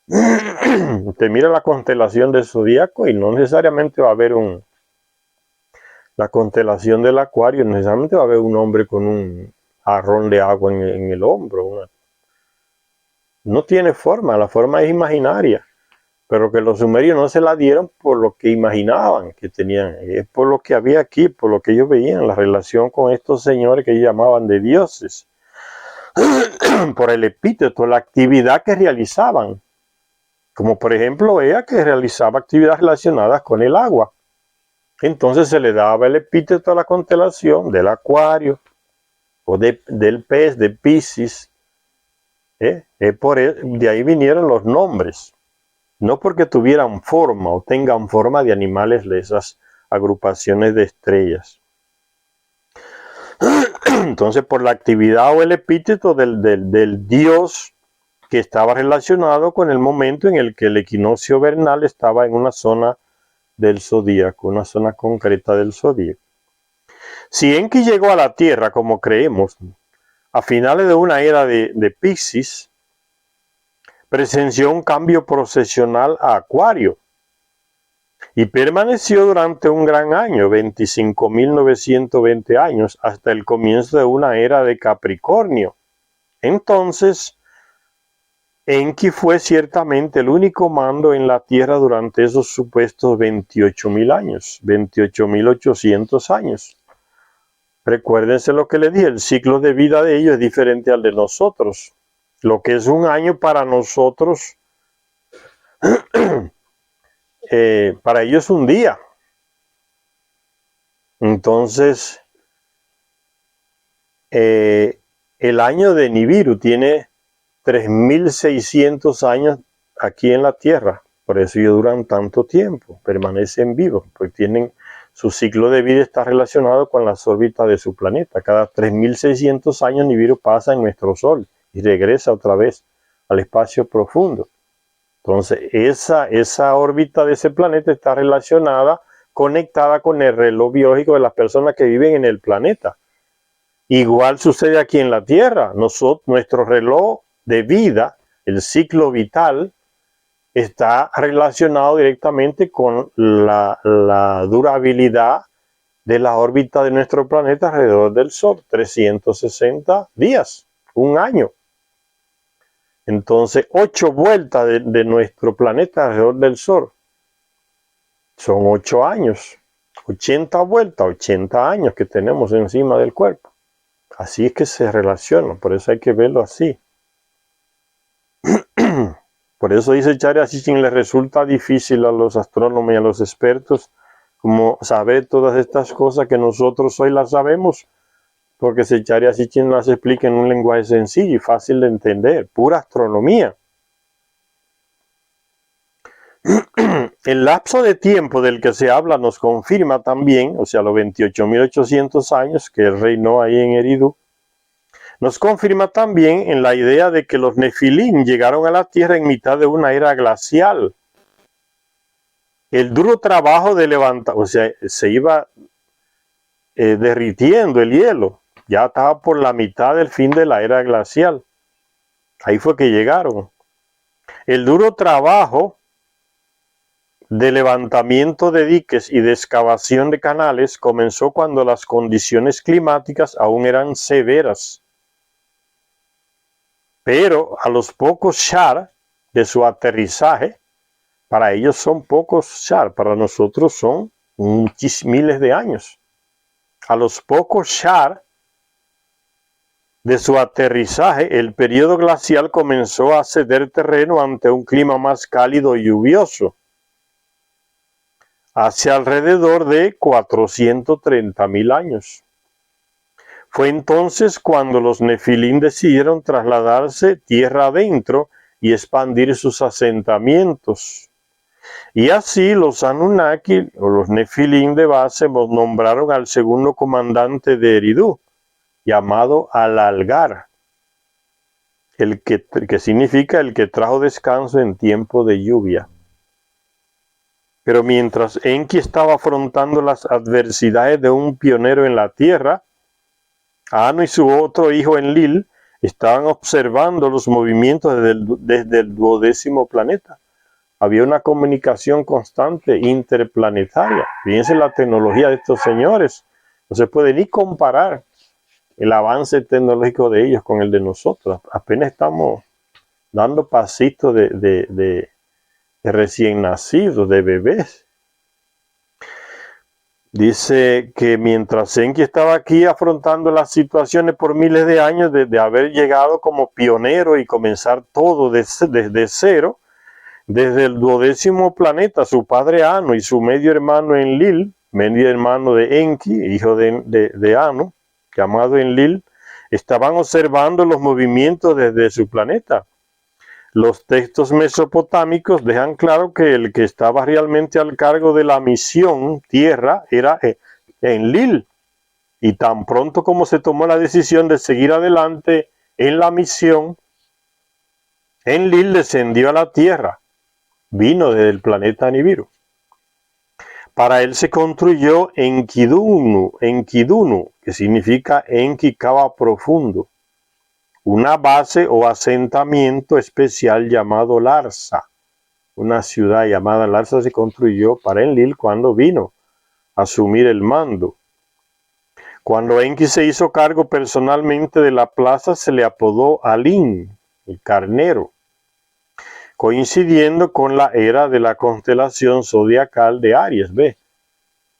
Usted mira la constelación del zodiaco y no necesariamente va a haber un la constelación del Acuario, necesariamente va a haber un hombre con un jarrón de agua en el hombro. No tiene forma, la forma es imaginaria, pero que los sumerios no se la dieron por lo que imaginaban que tenían, es por lo que había aquí, por lo que ellos veían, la relación con estos señores que ellos llamaban de dioses, por el epíteto, la actividad que realizaban, como por ejemplo ella que realizaba actividades relacionadas con el agua. Entonces se le daba el epíteto a la constelación del Acuario o del pez, de Piscis. De ahí vinieron los nombres. No porque tuvieran forma o tengan forma de animales de esas agrupaciones de estrellas. Entonces, por la actividad o el epíteto del dios que estaba relacionado con el momento en el que el equinoccio vernal estaba en una zona del zodíaco, una zona concreta del zodíaco. Si Enki llegó a la Tierra, como creemos, a finales de una era de Piscis, presenció un cambio procesional a Acuario y permaneció durante un gran año, 25.920 años, hasta el comienzo de una era de Capricornio. Entonces, Enki fue ciertamente el único mando en la Tierra durante esos supuestos 28.000 años, 28.800 años. Recuérdense lo que les dije, el ciclo de vida de ellos es diferente al de nosotros. Lo que es un año para nosotros, para ellos es un día. Entonces, el año de Nibiru tiene 3.600 años aquí en la Tierra. Por eso ellos duran tanto tiempo, permanecen vivos, porque tienen su ciclo de vida está relacionado con las órbitas de su planeta. Cada 3.600 años Nibiru pasa en nuestro Sol y regresa otra vez al espacio profundo. Entonces, esa órbita de ese planeta está relacionada, conectada con el reloj biológico de las personas que viven en el planeta. Igual sucede aquí en la Tierra. Nuestro reloj de vida, el ciclo vital, está relacionado directamente con la durabilidad de la órbita de nuestro planeta alrededor del Sol, 360 días, un año. Entonces, 8 vueltas de nuestro planeta alrededor del Sol son 8 años, 80 vueltas, 80 años que tenemos encima del cuerpo. Así es que se relaciona, por eso hay que verlo así. Por eso dice Charya Sitchin, le resulta difícil a los astrónomos y a los expertos como saber todas estas cosas que nosotros hoy las sabemos, porque Charya Sitchin las explica en un lenguaje sencillo y fácil de entender, pura astronomía. El lapso de tiempo del que se habla nos confirma también, o sea, los 28.800 años que él reinó ahí en Eridu, nos confirma también en la idea de que los Nefilim llegaron a la Tierra en mitad de una era glacial. El duro trabajo de levantar, o sea, se iba derritiendo el hielo, ya estaba por la mitad del fin de la era glacial. Ahí fue que llegaron. El duro trabajo de levantamiento de diques y de excavación de canales comenzó cuando las condiciones climáticas aún eran severas. Pero a los pocos shar de su aterrizaje, para ellos son pocos shar, para nosotros son miles de años. A los pocos shar de su aterrizaje, el periodo glacial comenzó a ceder terreno ante un clima más cálido y lluvioso, hacia alrededor de 430.000 años. Fue entonces cuando los Nefilim decidieron trasladarse tierra adentro y expandir sus asentamientos. Y así los Anunnaki, o los Nefilim de base, nombraron al segundo comandante de Eridu, llamado Al-Algar, que significa el que trajo descanso en tiempo de lluvia. Pero mientras Enki estaba afrontando las adversidades de un pionero en la tierra, Anu y su otro hijo Enlil estaban observando los movimientos desde el 12º planeta. Había una comunicación constante interplanetaria. Fíjense la tecnología de estos señores. No se puede ni comparar el avance tecnológico de ellos con el de nosotros. Apenas estamos dando pasitos de recién nacidos, de bebés. Dice que mientras Enki estaba aquí afrontando las situaciones por miles de años, de haber llegado como pionero y comenzar todo desde cero, desde el 12º planeta, su padre Anu y su medio hermano Enlil, medio hermano de Enki, hijo de Anu, llamado Enlil, estaban observando los movimientos desde su planeta. Los textos mesopotámicos dejan claro que el que estaba realmente al cargo de la misión Tierra era Enlil, y tan pronto como se tomó la decisión de seguir adelante en la misión, Enlil descendió a la Tierra. Vino desde el planeta Nibiru. Para él se construyó Enkidunu, que significa Enki cava profundo, una base o asentamiento especial llamado Larsa. Una ciudad llamada Larsa se construyó para Enlil cuando vino a asumir el mando. Cuando Enki se hizo cargo personalmente de la plaza, se le apodó Alin, el carnero, coincidiendo con la era de la constelación zodiacal de Aries, ¿ve?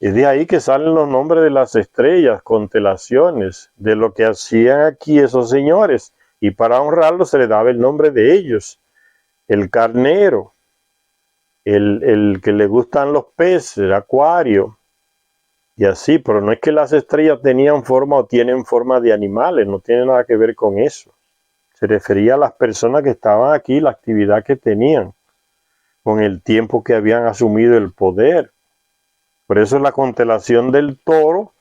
Es de ahí que salen los nombres de las estrellas, constelaciones, de lo que hacían aquí esos señores, y para honrarlos se le daba el nombre de ellos, el carnero, el que le gustan los peces, el acuario, y así, pero no es que las estrellas tenían forma o tienen forma de animales, no tiene nada que ver con eso. Se refería a las personas que estaban aquí, la actividad que tenían, con el tiempo que habían asumido el poder. Por eso la constelación del Toro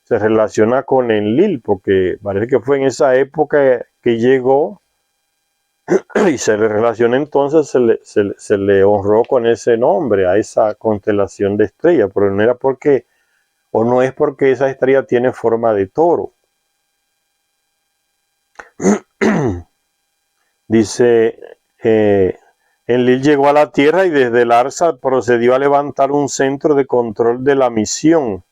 se relaciona con Enlil, porque parece que fue en esa época que llegó y se le relaciona entonces, se le honró con ese nombre a esa constelación de estrellas, pero no era porque, o no es porque esa estrella tiene forma de toro. Dice, Enlil llegó a la Tierra y desde el Larsa procedió a levantar un centro de control de la misión.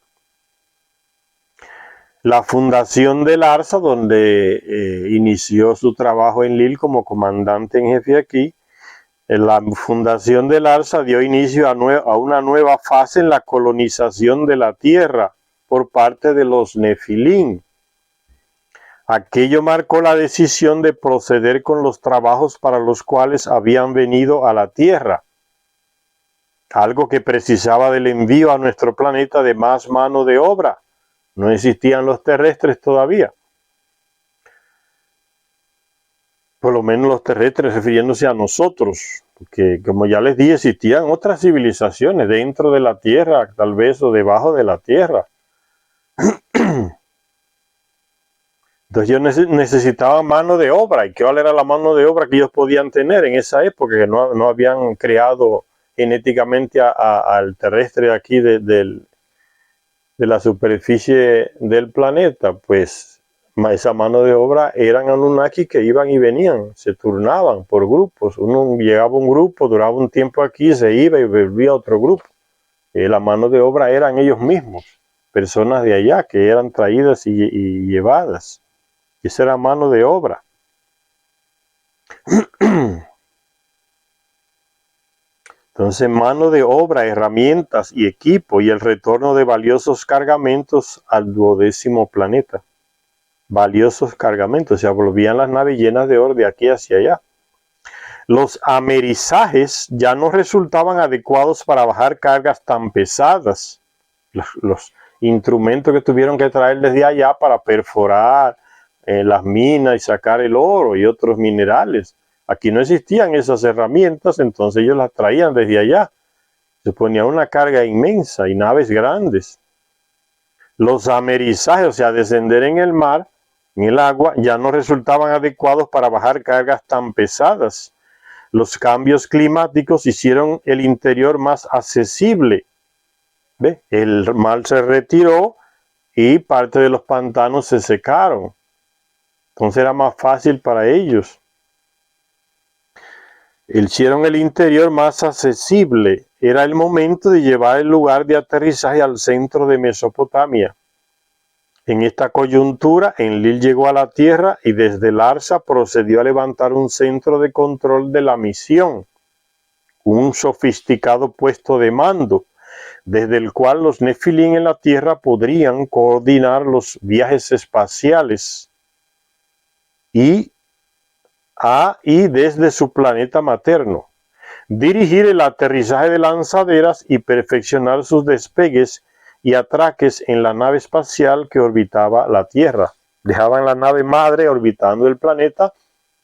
La fundación del Larsa, donde inició su trabajo Enlil como comandante en jefe aquí, la fundación del Larsa dio inicio a una nueva fase en la colonización de la Tierra por parte de los Nefilim. Aquello marcó la decisión de proceder con los trabajos para los cuales habían venido a la Tierra, algo que precisaba del envío a nuestro planeta de más mano de obra. No existían los terrestres todavía. Por lo menos los terrestres refiriéndose a nosotros, porque como ya les dije, existían otras civilizaciones dentro de la Tierra, tal vez, o debajo de la Tierra. Entonces ellos necesitaban mano de obra. ¿Y cuál era la mano de obra que ellos podían tener en esa época? Que no habían creado genéticamente al terrestre aquí de la superficie del planeta. Pues esa mano de obra eran Anunnaki que iban y venían, se turnaban por grupos. Uno llegaba a un grupo, duraba un tiempo aquí, se iba y volvía a otro grupo. La mano de obra eran ellos mismos, personas de allá que eran traídas y llevadas. Esa era mano de obra. Entonces, mano de obra, herramientas y equipo y el retorno de valiosos cargamentos al 12º planeta. Valiosos cargamentos, se volvían las naves llenas de oro de aquí hacia allá. Los amerizajes ya no resultaban adecuados para bajar cargas tan pesadas. Los instrumentos que tuvieron que traer desde allá para perforar las minas y sacar el oro y otros minerales. Aquí no existían esas herramientas, entonces ellos las traían desde allá. Se ponía una carga inmensa y naves grandes. Los amerizajes, o sea, descender en el mar, en el agua, ya no resultaban adecuados para bajar cargas tan pesadas. Los cambios climáticos hicieron el interior más accesible. ¿Ve? El mar se retiró y parte de los pantanos se secaron. Entonces era más fácil para ellos. hicieron el interior más accesible. Era el momento de llevar el lugar de aterrizaje al centro de Mesopotamia. En esta coyuntura, Enlil llegó a la tierra y desde Larsa procedió a levantar un centro de control de la misión, un sofisticado puesto de mando, desde el cual los Nefilim en la tierra podrían coordinar los viajes espaciales y desde su planeta materno, dirigir el aterrizaje de lanzaderas y perfeccionar sus despegues y atraques en la nave espacial que orbitaba la Tierra. Dejaban la nave madre orbitando el planeta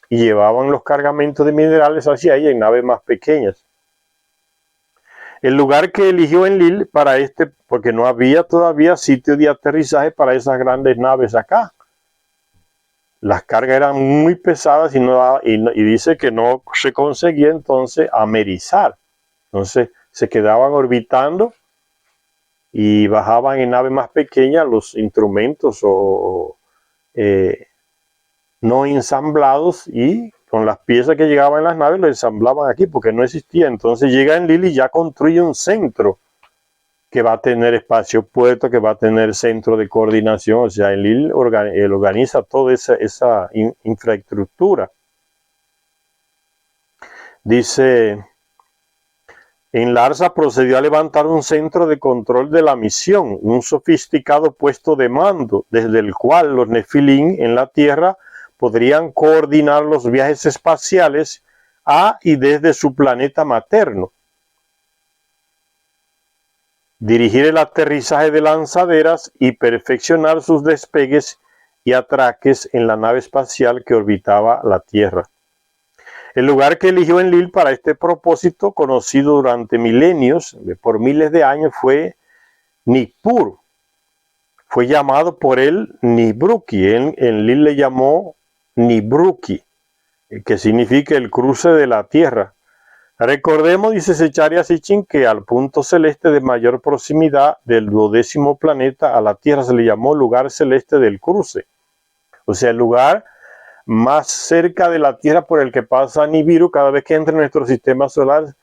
y llevaban los cargamentos de minerales hacia ella en naves más pequeñas. El lugar que eligió Enlil para porque no había todavía sitio de aterrizaje para esas grandes naves acá. Las cargas eran muy pesadas y dice que no se conseguía entonces amerizar. Entonces se quedaban orbitando y bajaban en naves más pequeñas los instrumentos no ensamblados, y con las piezas que llegaban en las naves lo ensamblaban aquí porque no existía. Entonces llega Enlil y ya construye un centro que va a tener espacio puerto, que va a tener centro de coordinación. O sea, Enlil organiza toda esa infraestructura. Dice, en Larsa procedió a levantar un centro de control de la misión, un sofisticado puesto de mando, desde el cual los Nefilim en la Tierra podrían coordinar los viajes espaciales a y desde su planeta materno, dirigir el aterrizaje de lanzaderas y perfeccionar sus despegues y atraques en la nave espacial que orbitaba la Tierra. El lugar que eligió Enlil para este propósito, conocido durante milenios, por miles de años, fue Nippur. Fue llamado por él Nibruki. Enlil le llamó Nibruki, que significa el cruce de la tierra. Recordemos, dice Zecharia Sitchin, que al punto celeste de mayor proximidad del 12º planeta a la Tierra se le llamó lugar celeste del cruce. O sea, el lugar más cerca de la Tierra por el que pasa Nibiru cada vez que entra en nuestro sistema solar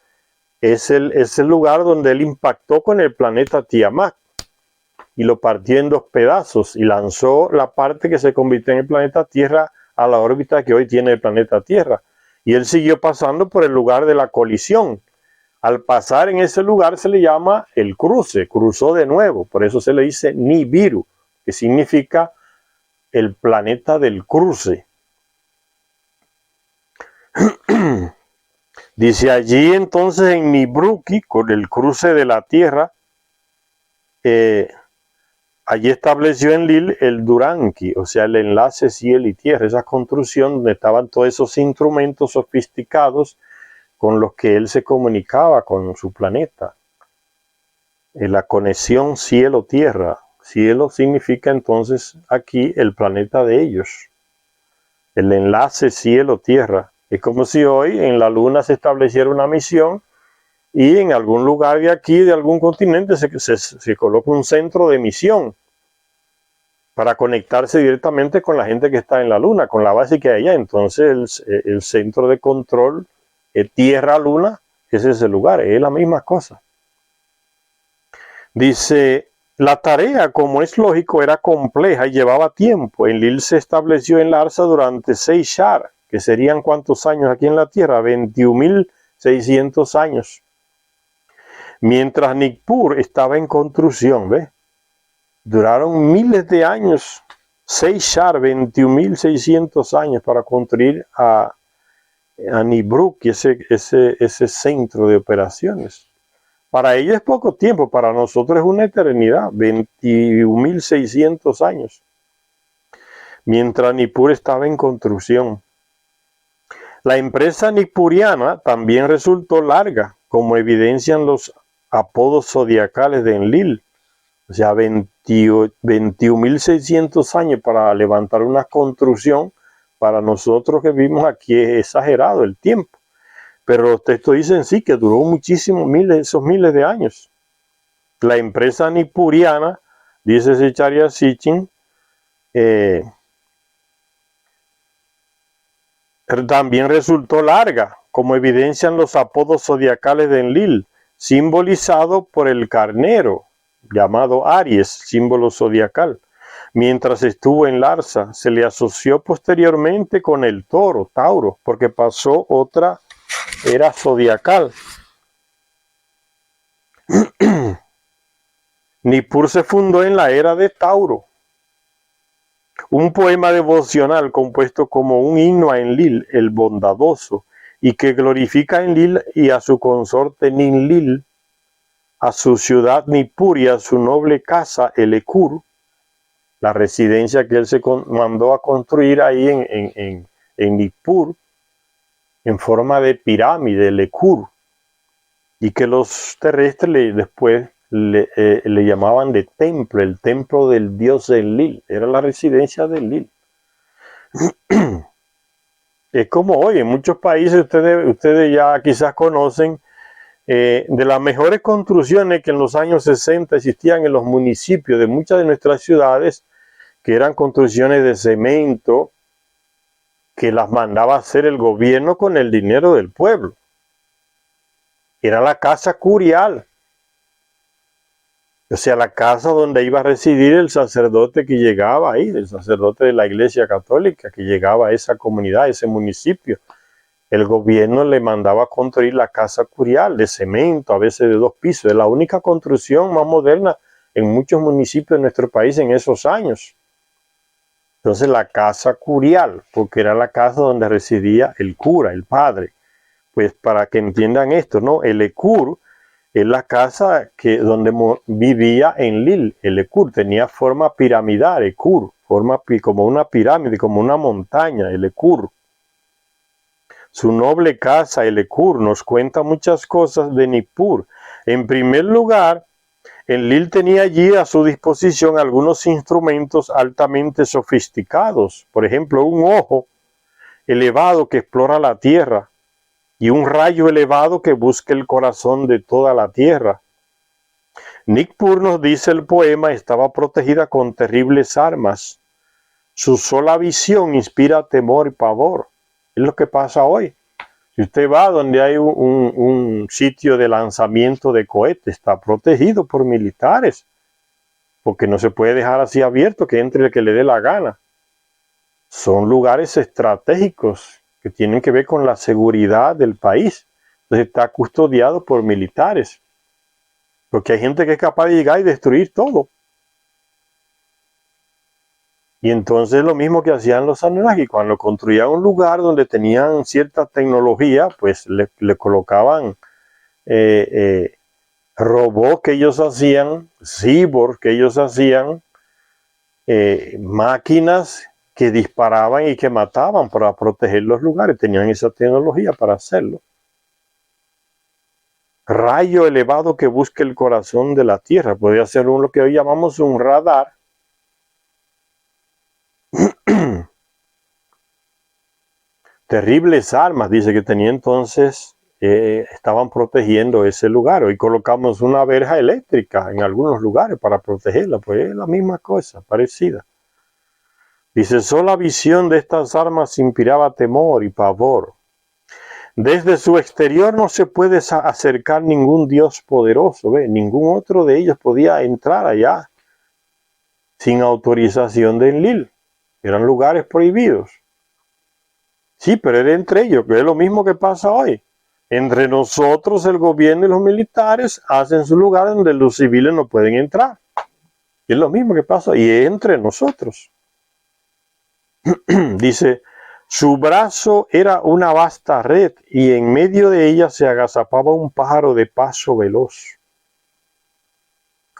es el lugar donde él impactó con el planeta Tiamat y lo partió en 2 pedazos y lanzó la parte que se convirtió en el planeta Tierra a la órbita que hoy tiene el planeta Tierra. Y él siguió pasando por el lugar de la colisión. Al pasar en ese lugar se le llama el cruce, cruzó de nuevo, por eso se le dice Nibiru, que significa el planeta del cruce. Dice allí entonces en Nibruki, con el cruce de la Tierra, allí estableció Enlil el Duranki, o sea, el enlace cielo y tierra, esa construcción donde estaban todos esos instrumentos sofisticados con los que él se comunicaba con su planeta. La conexión cielo-tierra. Cielo significa entonces aquí el planeta de ellos. El enlace cielo-tierra. Es como si hoy en la Luna se estableciera una misión y en algún lugar de aquí, de algún continente, se coloca un centro de misión para conectarse directamente con la gente que está en la Luna, con la base que hay allá. Entonces el centro de control Tierra-Luna, ese es el lugar, es la misma cosa. Dice, la tarea, como es lógico, era compleja y llevaba tiempo. Enlil se estableció en Larsa durante 6 Shar, que serían ¿cuántos años aquí en la Tierra? 21.600 años. Mientras Nippur estaba en construcción, ¿ves? Duraron miles de años, 6 Shar, 21.600 años para construir a Nibruki, ese centro de operaciones. Para ellos es poco tiempo, para nosotros es una eternidad, 21.600 años. Mientras Nippur estaba en construcción. La empresa nippuriana también resultó larga, como evidencian los apodos zodiacales de Enlil. O sea, 21.600 años para levantar una construcción, para nosotros que vivimos aquí es exagerado el tiempo. Pero los textos dicen sí, que duró muchísimo, esos miles de años. La empresa nippuriana, dice Zecharia Sitchin, también resultó larga, como evidencian los apodos zodiacales de Enlil, simbolizado por el carnero, llamado Aries, símbolo zodiacal. Mientras estuvo en Larsa, se le asoció posteriormente con el toro, Tauro, porque pasó otra era zodiacal. Nippur se fundó en la era de Tauro. Un poema devocional compuesto como un himno a Enlil, el bondadoso, y que glorifica a Enlil y a su consorte Ninlil, a su ciudad Nippur y a su noble casa Elekur, la residencia que él se mandó a construir ahí en Nippur, en forma de pirámide, Elekur, y que los terrestres después le llamaban de templo, el templo del dios Enlil, era la residencia de Enlil. Es como hoy, en muchos países ustedes ya quizás conocen de las mejores construcciones que en los años 60 existían en los municipios de muchas de nuestras ciudades, que eran construcciones de cemento, que las mandaba a hacer el gobierno con el dinero del pueblo. Era la casa curial. O sea, la casa donde iba a residir el sacerdote que llegaba ahí, el sacerdote de la Iglesia Católica que llegaba a esa comunidad, a ese municipio. El gobierno le mandaba a construir la casa curial de cemento, a veces de 2 pisos. Es la única construcción más moderna en muchos municipios de nuestro país en esos años. Entonces la casa curial, porque era la casa donde residía el cura, el padre. Pues para que entiendan esto, ¿no? El Elekur es la casa donde vivía Enlil. El Elekur tenía forma piramidal, Ekur, forma como una pirámide, como una montaña, el Elekur. Su noble casa, el Elekur, nos cuenta muchas cosas de Nippur. En primer lugar, Enlil tenía allí a su disposición algunos instrumentos altamente sofisticados. Por ejemplo, un ojo elevado que explora la tierra y un rayo elevado que busca el corazón de toda la tierra. Nippur, nos dice el poema, estaba protegida con terribles armas. Su sola visión inspira temor y pavor. Es lo que pasa hoy. Si usted va donde hay un sitio de lanzamiento de cohetes, está protegido por militares, porque no se puede dejar así abierto que entre el que le dé la gana. Son lugares estratégicos que tienen que ver con la seguridad del país. Entonces está custodiado por militares, porque hay gente que es capaz de llegar y destruir todo. Y entonces lo mismo que hacían los Anunnaki, cuando construían un lugar donde tenían cierta tecnología, pues le colocaban robots que ellos hacían, cyborgs que ellos hacían, máquinas que disparaban y que mataban para proteger los lugares, tenían esa tecnología para hacerlo. Rayo elevado que busque el corazón de la tierra, podría ser lo que hoy llamamos un radar. Terribles armas, dice que tenía entonces, estaban protegiendo ese lugar. Hoy colocamos una verja eléctrica en algunos lugares para protegerla, pues es la misma cosa, parecida. Dice, sola visión de estas armas inspiraba temor y pavor. Desde su exterior no se puede acercar ningún dios poderoso, ¿ve? Ningún otro de ellos podía entrar allá sin autorización de Enlil. Eran lugares prohibidos. Sí, pero era entre ellos, que es lo mismo que pasa hoy. Entre nosotros, el gobierno y los militares hacen su lugar donde los civiles no pueden entrar. Y es lo mismo que pasa, y es entre nosotros. Dice, su brazo era una vasta red y en medio de ella se agazapaba un pájaro de paso veloz.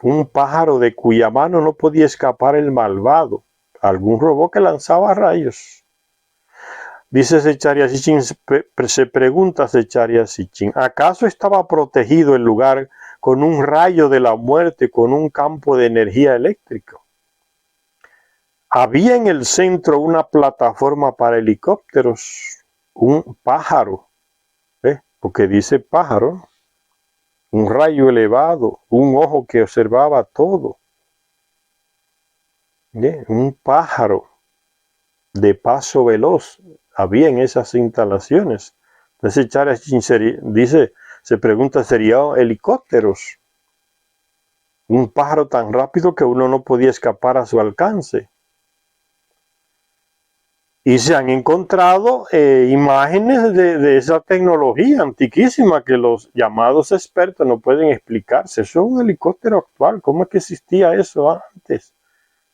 Un pájaro de cuya mano no podía escapar el malvado, algún robot que lanzaba rayos. Dice Zecharia Sitchin, se pregunta Zecharia Sitchin, ¿acaso estaba protegido el lugar con un rayo de la muerte, con un campo de energía eléctrica? Había en el centro una plataforma para helicópteros, un pájaro, porque dice pájaro, un rayo elevado, un ojo que observaba todo, un pájaro de paso veloz había en esas instalaciones. Entonces Charles dice, se pregunta, ¿serían helicópteros? Un pájaro tan rápido que uno no podía escapar a su alcance. Y se han encontrado imágenes de esa tecnología antiquísima que los llamados expertos no pueden explicarse. Eso es un helicóptero actual. ¿Cómo es que existía eso antes?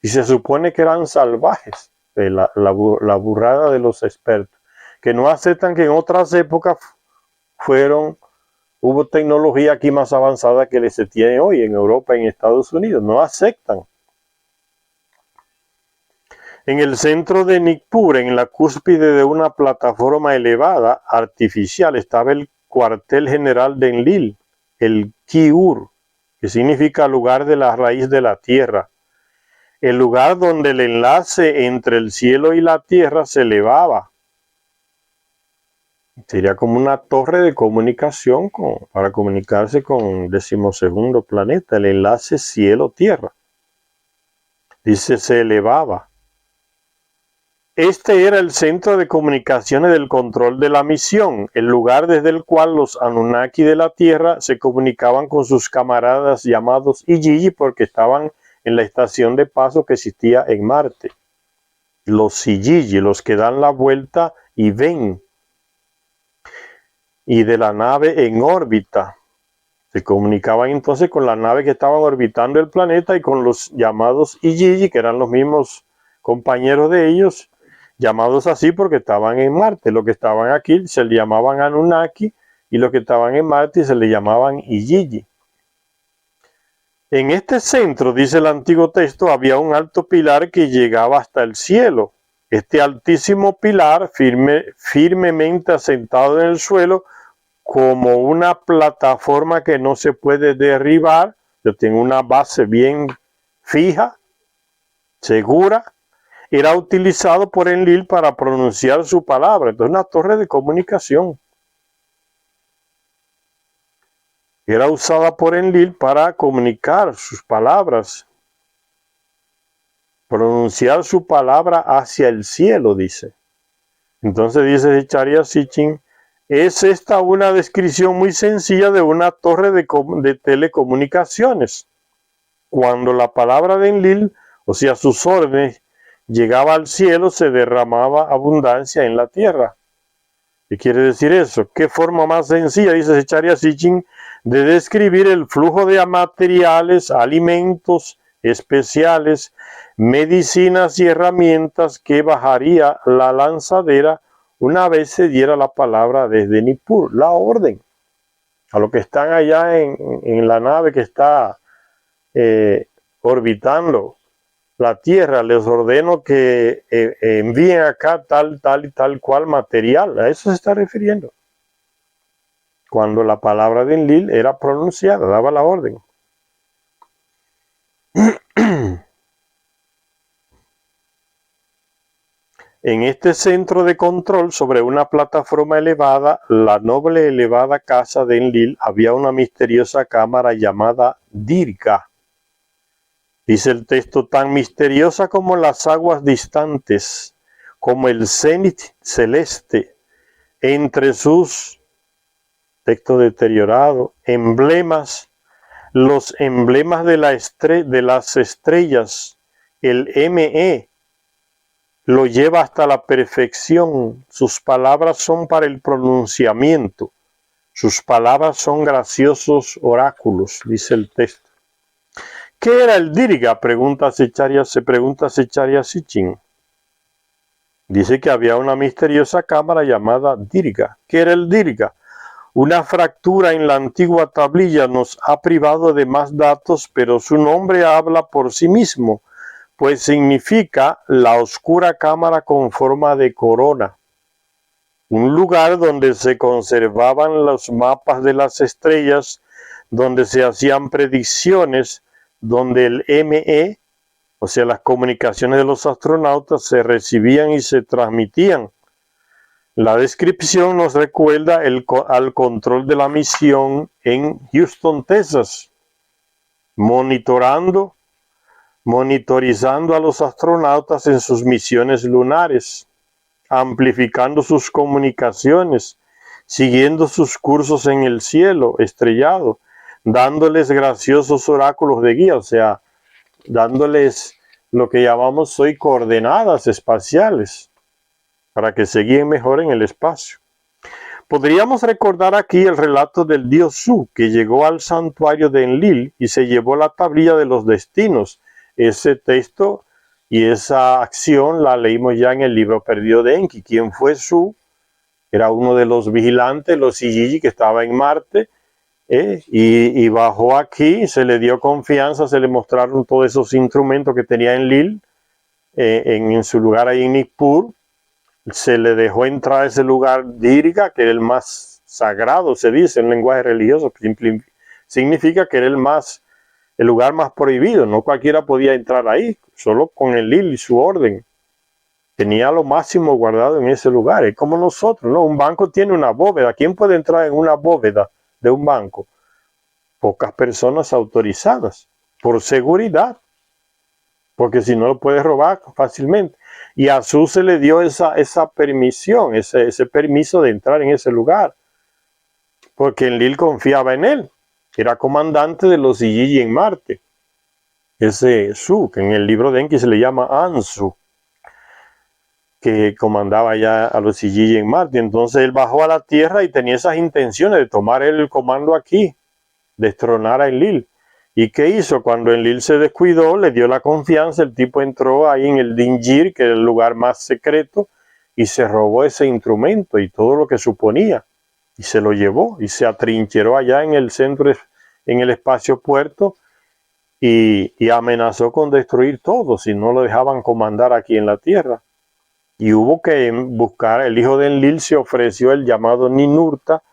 Y se supone que eran salvajes. La burrada de los expertos. Que no aceptan que en otras épocas hubo tecnología aquí más avanzada que se tiene hoy en Europa y en Estados Unidos. No aceptan. En el centro de Nagpur, en la cúspide de una plataforma elevada, artificial, estaba el cuartel general de Enlil, el Ki-Ur, que significa lugar de la raíz de la tierra. El lugar donde el enlace entre el cielo y la tierra se elevaba. Sería como una torre de comunicación para comunicarse con el 12º planeta, el enlace cielo-tierra. Dice, se elevaba. Este era el centro de comunicaciones del control de la misión, el lugar desde el cual los Anunnaki de la Tierra se comunicaban con sus camaradas llamados Igigi porque estaban en la estación de paso que existía en Marte. Los Igigi, los que dan la vuelta y ven. Y de la nave en órbita. Se comunicaban entonces con la nave que estaban orbitando el planeta y con los llamados Igigi, que eran los mismos compañeros de ellos, llamados así porque estaban en Marte. Los que estaban aquí se le llamaban Anunnaki y los que estaban en Marte se le llamaban Igigi. En este centro, dice el antiguo texto, había un alto pilar que llegaba hasta el cielo. Este altísimo pilar, firmemente asentado en el suelo, como una plataforma que no se puede derribar, tiene una base bien fija, segura, era utilizado por Enlil para pronunciar su palabra. Entonces, una torre de comunicación. Era usada por Enlil para comunicar sus palabras. Pronunciar su palabra hacia el cielo, dice. Entonces dice Charya Sitchin, es esta una descripción muy sencilla de una torre de telecomunicaciones. Cuando la palabra de Enlil, o sea, sus órdenes, llegaba al cielo, se derramaba abundancia en la tierra. ¿Qué quiere decir eso? ¿Qué forma más sencilla, dice Charya Sitchin, de describir el flujo de materiales, alimentos especiales, medicinas y herramientas que bajaría la lanzadera una vez se diera la palabra desde Nippur, la orden? A los que están allá en la nave que está orbitando la Tierra, les ordeno que envíen acá tal y tal cual material. A eso se está refiriendo. Cuando la palabra de Enlil era pronunciada, daba la orden. En este centro de control, sobre una plataforma elevada, la noble elevada casa de Enlil, había una misteriosa cámara llamada Dirga. Dice el texto, tan misteriosa como las aguas distantes, como el cenit celeste, entre sus, texto deteriorado, emblemas, los emblemas de las estrellas, el ME, lo lleva hasta la perfección. Sus palabras son para el pronunciamiento. Sus palabras son graciosos oráculos, dice el texto. ¿Qué era el Dirga? Se pregunta Charya Sitchin. Dice que había una misteriosa cámara llamada Dirga. ¿Qué era el Dirga? Una fractura en la antigua tablilla nos ha privado de más datos, pero su nombre habla por sí mismo, pues significa la oscura cámara con forma de corona. Un lugar donde se conservaban los mapas de las estrellas, donde se hacían predicciones, donde el ME, o sea, las comunicaciones de los astronautas, se recibían y se transmitían. La descripción nos recuerda al control de la misión en Houston, Texas, monitorizando a los astronautas en sus misiones lunares, amplificando sus comunicaciones, siguiendo sus cursos en el cielo estrellado, dándoles graciosos oráculos de guía, o sea, dándoles lo que llamamos hoy coordenadas espaciales, para que se guíen mejor en el espacio. Podríamos recordar aquí el relato del dios Su, que llegó al santuario de Enlil y se llevó la tablilla de los destinos. Ese texto y esa acción la leímos ya en el libro perdido de Enki. ¿Quién fue Su? Era uno de los vigilantes, los Igigi, que estaba en Marte, y bajó aquí, se le dio confianza, se le mostraron todos esos instrumentos que tenía Enlil en su lugar ahí en Nippur. Se le dejó entrar a ese lugar Dirga, que era el más sagrado, se dice en lenguaje religioso, significa que era el lugar más prohibido, no cualquiera podía entrar ahí, solo con Enlil y su orden. Tenía lo máximo guardado en ese lugar, es como nosotros, ¿no? Un banco tiene una bóveda, ¿quién puede entrar en una bóveda de un banco? Pocas personas autorizadas, por seguridad, porque si no lo puede robar fácilmente. Y a Su se le dio esa permisión, ese permiso de entrar en ese lugar, porque Enlil confiaba en él. Era comandante de los Igigi en Marte. Ese Su, que en el libro de Enki se le llama Ansu, que comandaba ya a los Igigi en Marte. Entonces él bajó a la tierra y tenía esas intenciones de tomar el comando aquí, destronar a Enlil. ¿Y qué hizo? Cuando Enlil se descuidó, le dio la confianza, el tipo entró ahí en el Dingir, que era el lugar más secreto, y se robó ese instrumento y todo lo que suponía, y se lo llevó, y se atrincheró allá en el centro, en el espacio puerto, y amenazó con destruir todo si no lo dejaban comandar aquí en la tierra. Y hubo que buscar, el hijo de Enlil se ofreció, el llamado Ninurta,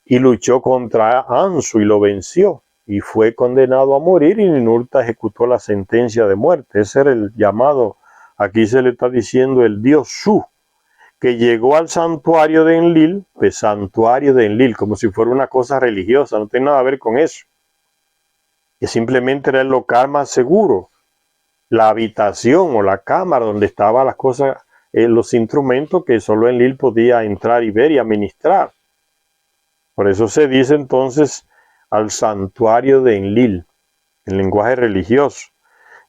y luchó contra Ansu y lo venció. Y fue condenado a morir y Ninurta ejecutó la sentencia de muerte. Ese era el llamado, aquí se le está diciendo el dios Su, que llegó al santuario de Enlil, pues santuario de Enlil, como si fuera una cosa religiosa, no tiene nada que ver con eso. Que simplemente era el local más seguro, la habitación o la cámara donde estaban las cosas, los instrumentos que solo Enlil podía entrar y ver y administrar. Por eso se dice entonces al santuario de Enlil, en lenguaje religioso.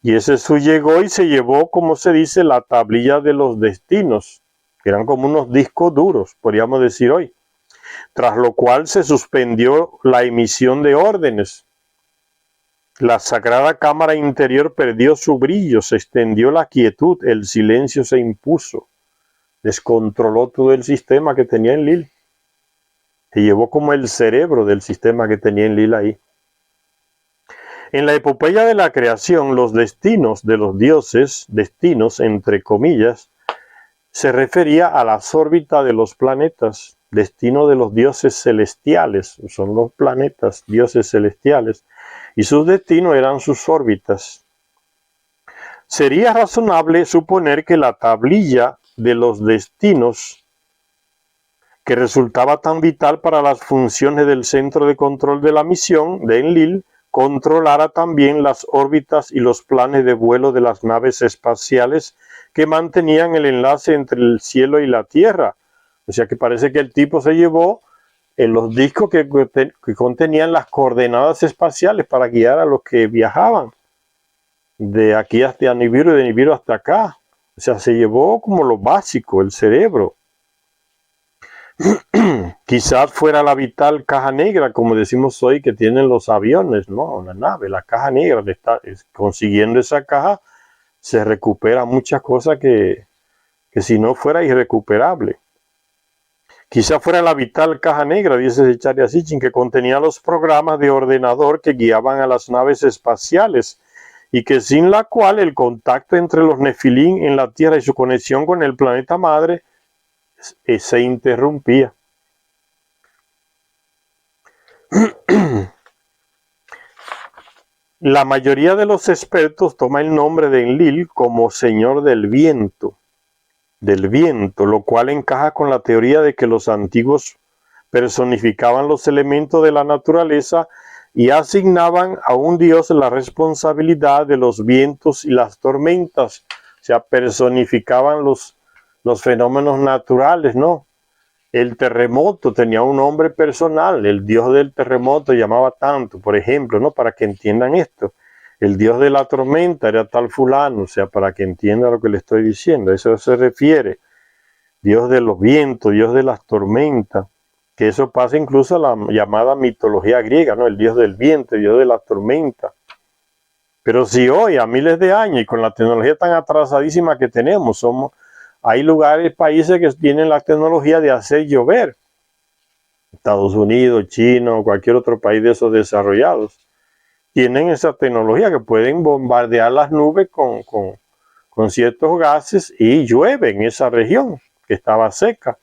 Y ese Su llegó y se llevó, como se dice, la tablilla de los destinos, que eran como unos discos duros, podríamos decir hoy. Tras lo cual se suspendió la emisión de órdenes. La sagrada cámara interior perdió su brillo, se extendió la quietud, el silencio se impuso. Descontroló todo el sistema que tenía Enlil. Se llevó como el cerebro del sistema que tenía Enlil ahí. En la epopeya de la creación, los destinos de los dioses, destinos entre comillas, se refería a las órbitas de los planetas, destino de los dioses celestiales, son los planetas, dioses celestiales, y sus destinos eran sus órbitas. Sería razonable suponer que la tablilla de los destinos, que resultaba tan vital para las funciones del centro de control de la misión de Enlil, controlara también las órbitas y los planes de vuelo de las naves espaciales que mantenían el enlace entre el cielo y la tierra. O sea que parece que el tipo se llevó los discos que contenían las coordenadas espaciales para guiar a los que viajaban de aquí hasta Nibiru y de Nibiru hasta acá. O sea, se llevó como lo básico, el cerebro. Quizás fuera la vital caja negra, como decimos hoy, que tienen los aviones, ¿no? La nave, la caja negra, consiguiendo esa caja, se recupera muchas cosas que si no fuera irrecuperable. Quizás fuera la vital caja negra, dice Zecharia Sitchin, que contenía los programas de ordenador que guiaban a las naves espaciales y que sin la cual el contacto entre los Nefilín en la Tierra y su conexión con el planeta madre se interrumpía. La mayoría de los expertos toma el nombre de Enlil como señor del viento, lo cual encaja con la teoría de que los antiguos personificaban los elementos de la naturaleza y asignaban a un dios la responsabilidad de los vientos y las tormentas, o sea, personificaban los fenómenos naturales, ¿no? El terremoto tenía un nombre personal, el dios del terremoto llamaba tanto, por ejemplo, ¿no? Para que entiendan esto. El dios de la tormenta era tal fulano, o sea, para que entienda lo que le estoy diciendo. Eso se refiere. Dios de los vientos, Dios de las tormentas, que eso pasa incluso a la llamada mitología griega, ¿no? El Dios del viento, el Dios de las tormentas. Pero si hoy, a miles de años, y con la tecnología tan atrasadísima que tenemos, hay lugares, países que tienen la tecnología de hacer llover. Estados Unidos, China o cualquier otro país de esos desarrollados, tienen esa tecnología que pueden bombardear las nubes con ciertos gases y llueve en esa región que estaba seca.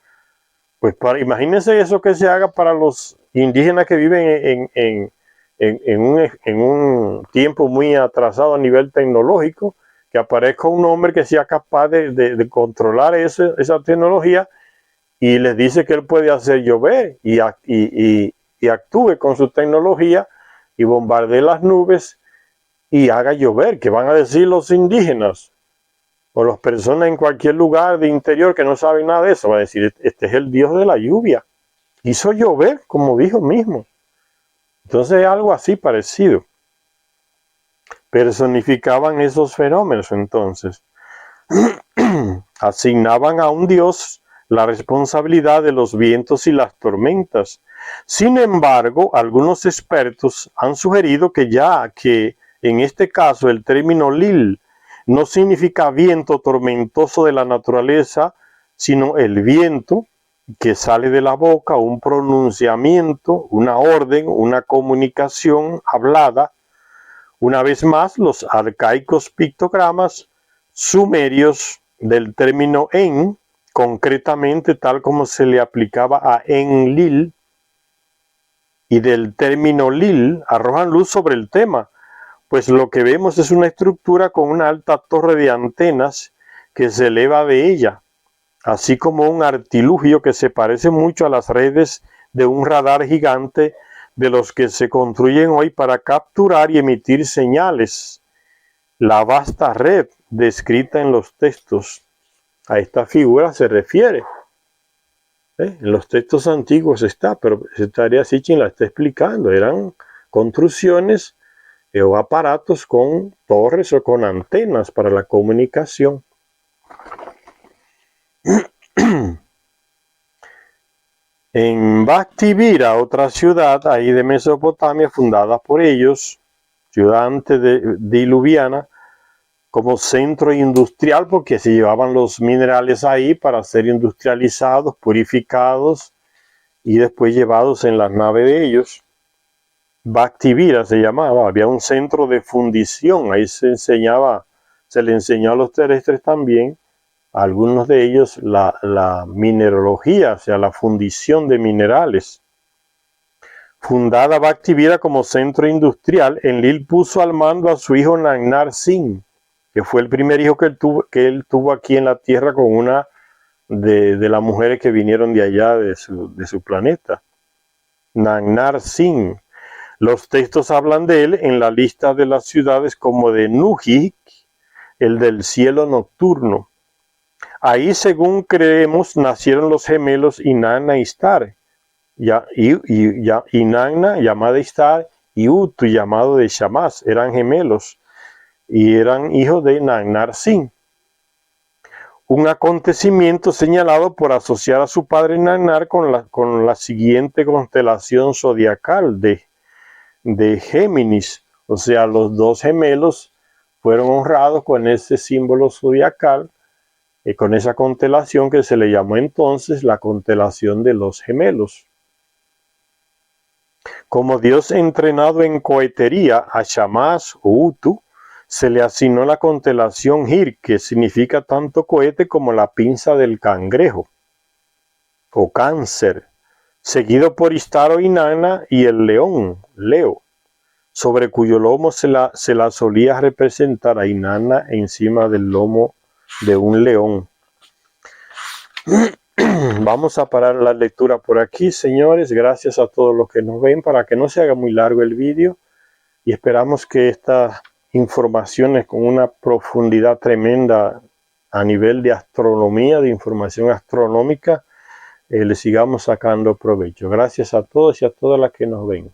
Pues imagínense eso que se haga para los indígenas que viven en un tiempo muy atrasado a nivel tecnológico, que aparezca un hombre que sea capaz de controlar esa tecnología y les dice que él puede hacer llover y actúe con su tecnología y bombardee las nubes y haga llover. ¿Qué van a decir los indígenas? O las personas en cualquier lugar de interior que no saben nada de eso, va a decir, este es el Dios de la lluvia. Hizo llover, como dijo mismo. Entonces algo así parecido. Personificaban esos fenómenos entonces. Asignaban a un Dios la responsabilidad de los vientos y las tormentas. Sin embargo, algunos expertos han sugerido que en este caso el término Lil no significa viento tormentoso de la naturaleza, sino el viento que sale de la boca, un pronunciamiento, una orden, una comunicación hablada. Una vez más, los arcaicos pictogramas sumerios del término En, concretamente tal como se le aplicaba a Enlil, y del término Lil, arrojan luz sobre el tema, pues lo que vemos es una estructura con una alta torre de antenas que se eleva de ella, así como un artilugio que se parece mucho a las redes de un radar gigante de los que se construyen hoy para capturar y emitir señales. La vasta red descrita en los textos a esta figura se refiere. En los textos antiguos está, pero estaría así quien la está explicando. Eran construcciones o aparatos con torres o con antenas para la comunicación. En Bactivira, otra ciudad ahí de Mesopotamia, fundada por ellos, ciudad antediluviana, como centro industrial, porque se llevaban los minerales ahí para ser industrializados, purificados y después llevados en las naves de ellos. Bactivira se llamaba, había un centro de fundición, ahí se le enseñó a los terrestres también, a algunos de ellos, la mineralogía, o sea, la fundición de minerales. Fundada Bactivira como centro industrial, Enlil puso al mando a su hijo Nagnar Sin, que fue el primer hijo que él tuvo aquí en la tierra con una de las mujeres que vinieron de allá de su planeta. Nagnar Sin. Los textos hablan de él en la lista de las ciudades como de Nujik, el del cielo nocturno. Ahí, según creemos, nacieron los gemelos Inanna y Istar. Inanna, llamada Istar, y Utu, llamado de Shamash, eran gemelos y eran hijos de Nagnar Sin. Un acontecimiento señalado por asociar a su padre Nagnar con la siguiente constelación zodiacal de Géminis, o sea, los dos gemelos fueron honrados con ese símbolo zodiacal, con esa constelación que se le llamó entonces la constelación de los gemelos. Como Dios entrenado en cohetería a Shamash o Utu, se le asignó la constelación Hir, que significa tanto cohete como la pinza del cangrejo, o cáncer, seguido por Istar o Inanna y el león, Leo, sobre cuyo lomo se la solía representar a Inanna encima del lomo de un león. Vamos a parar la lectura por aquí, señores. Gracias a todos los que nos ven, para que no se haga muy largo el vídeo. Y esperamos que estas informaciones con una profundidad tremenda a nivel de astronomía, de información astronómica, le sigamos sacando provecho. Gracias a todos y a todas las que nos ven.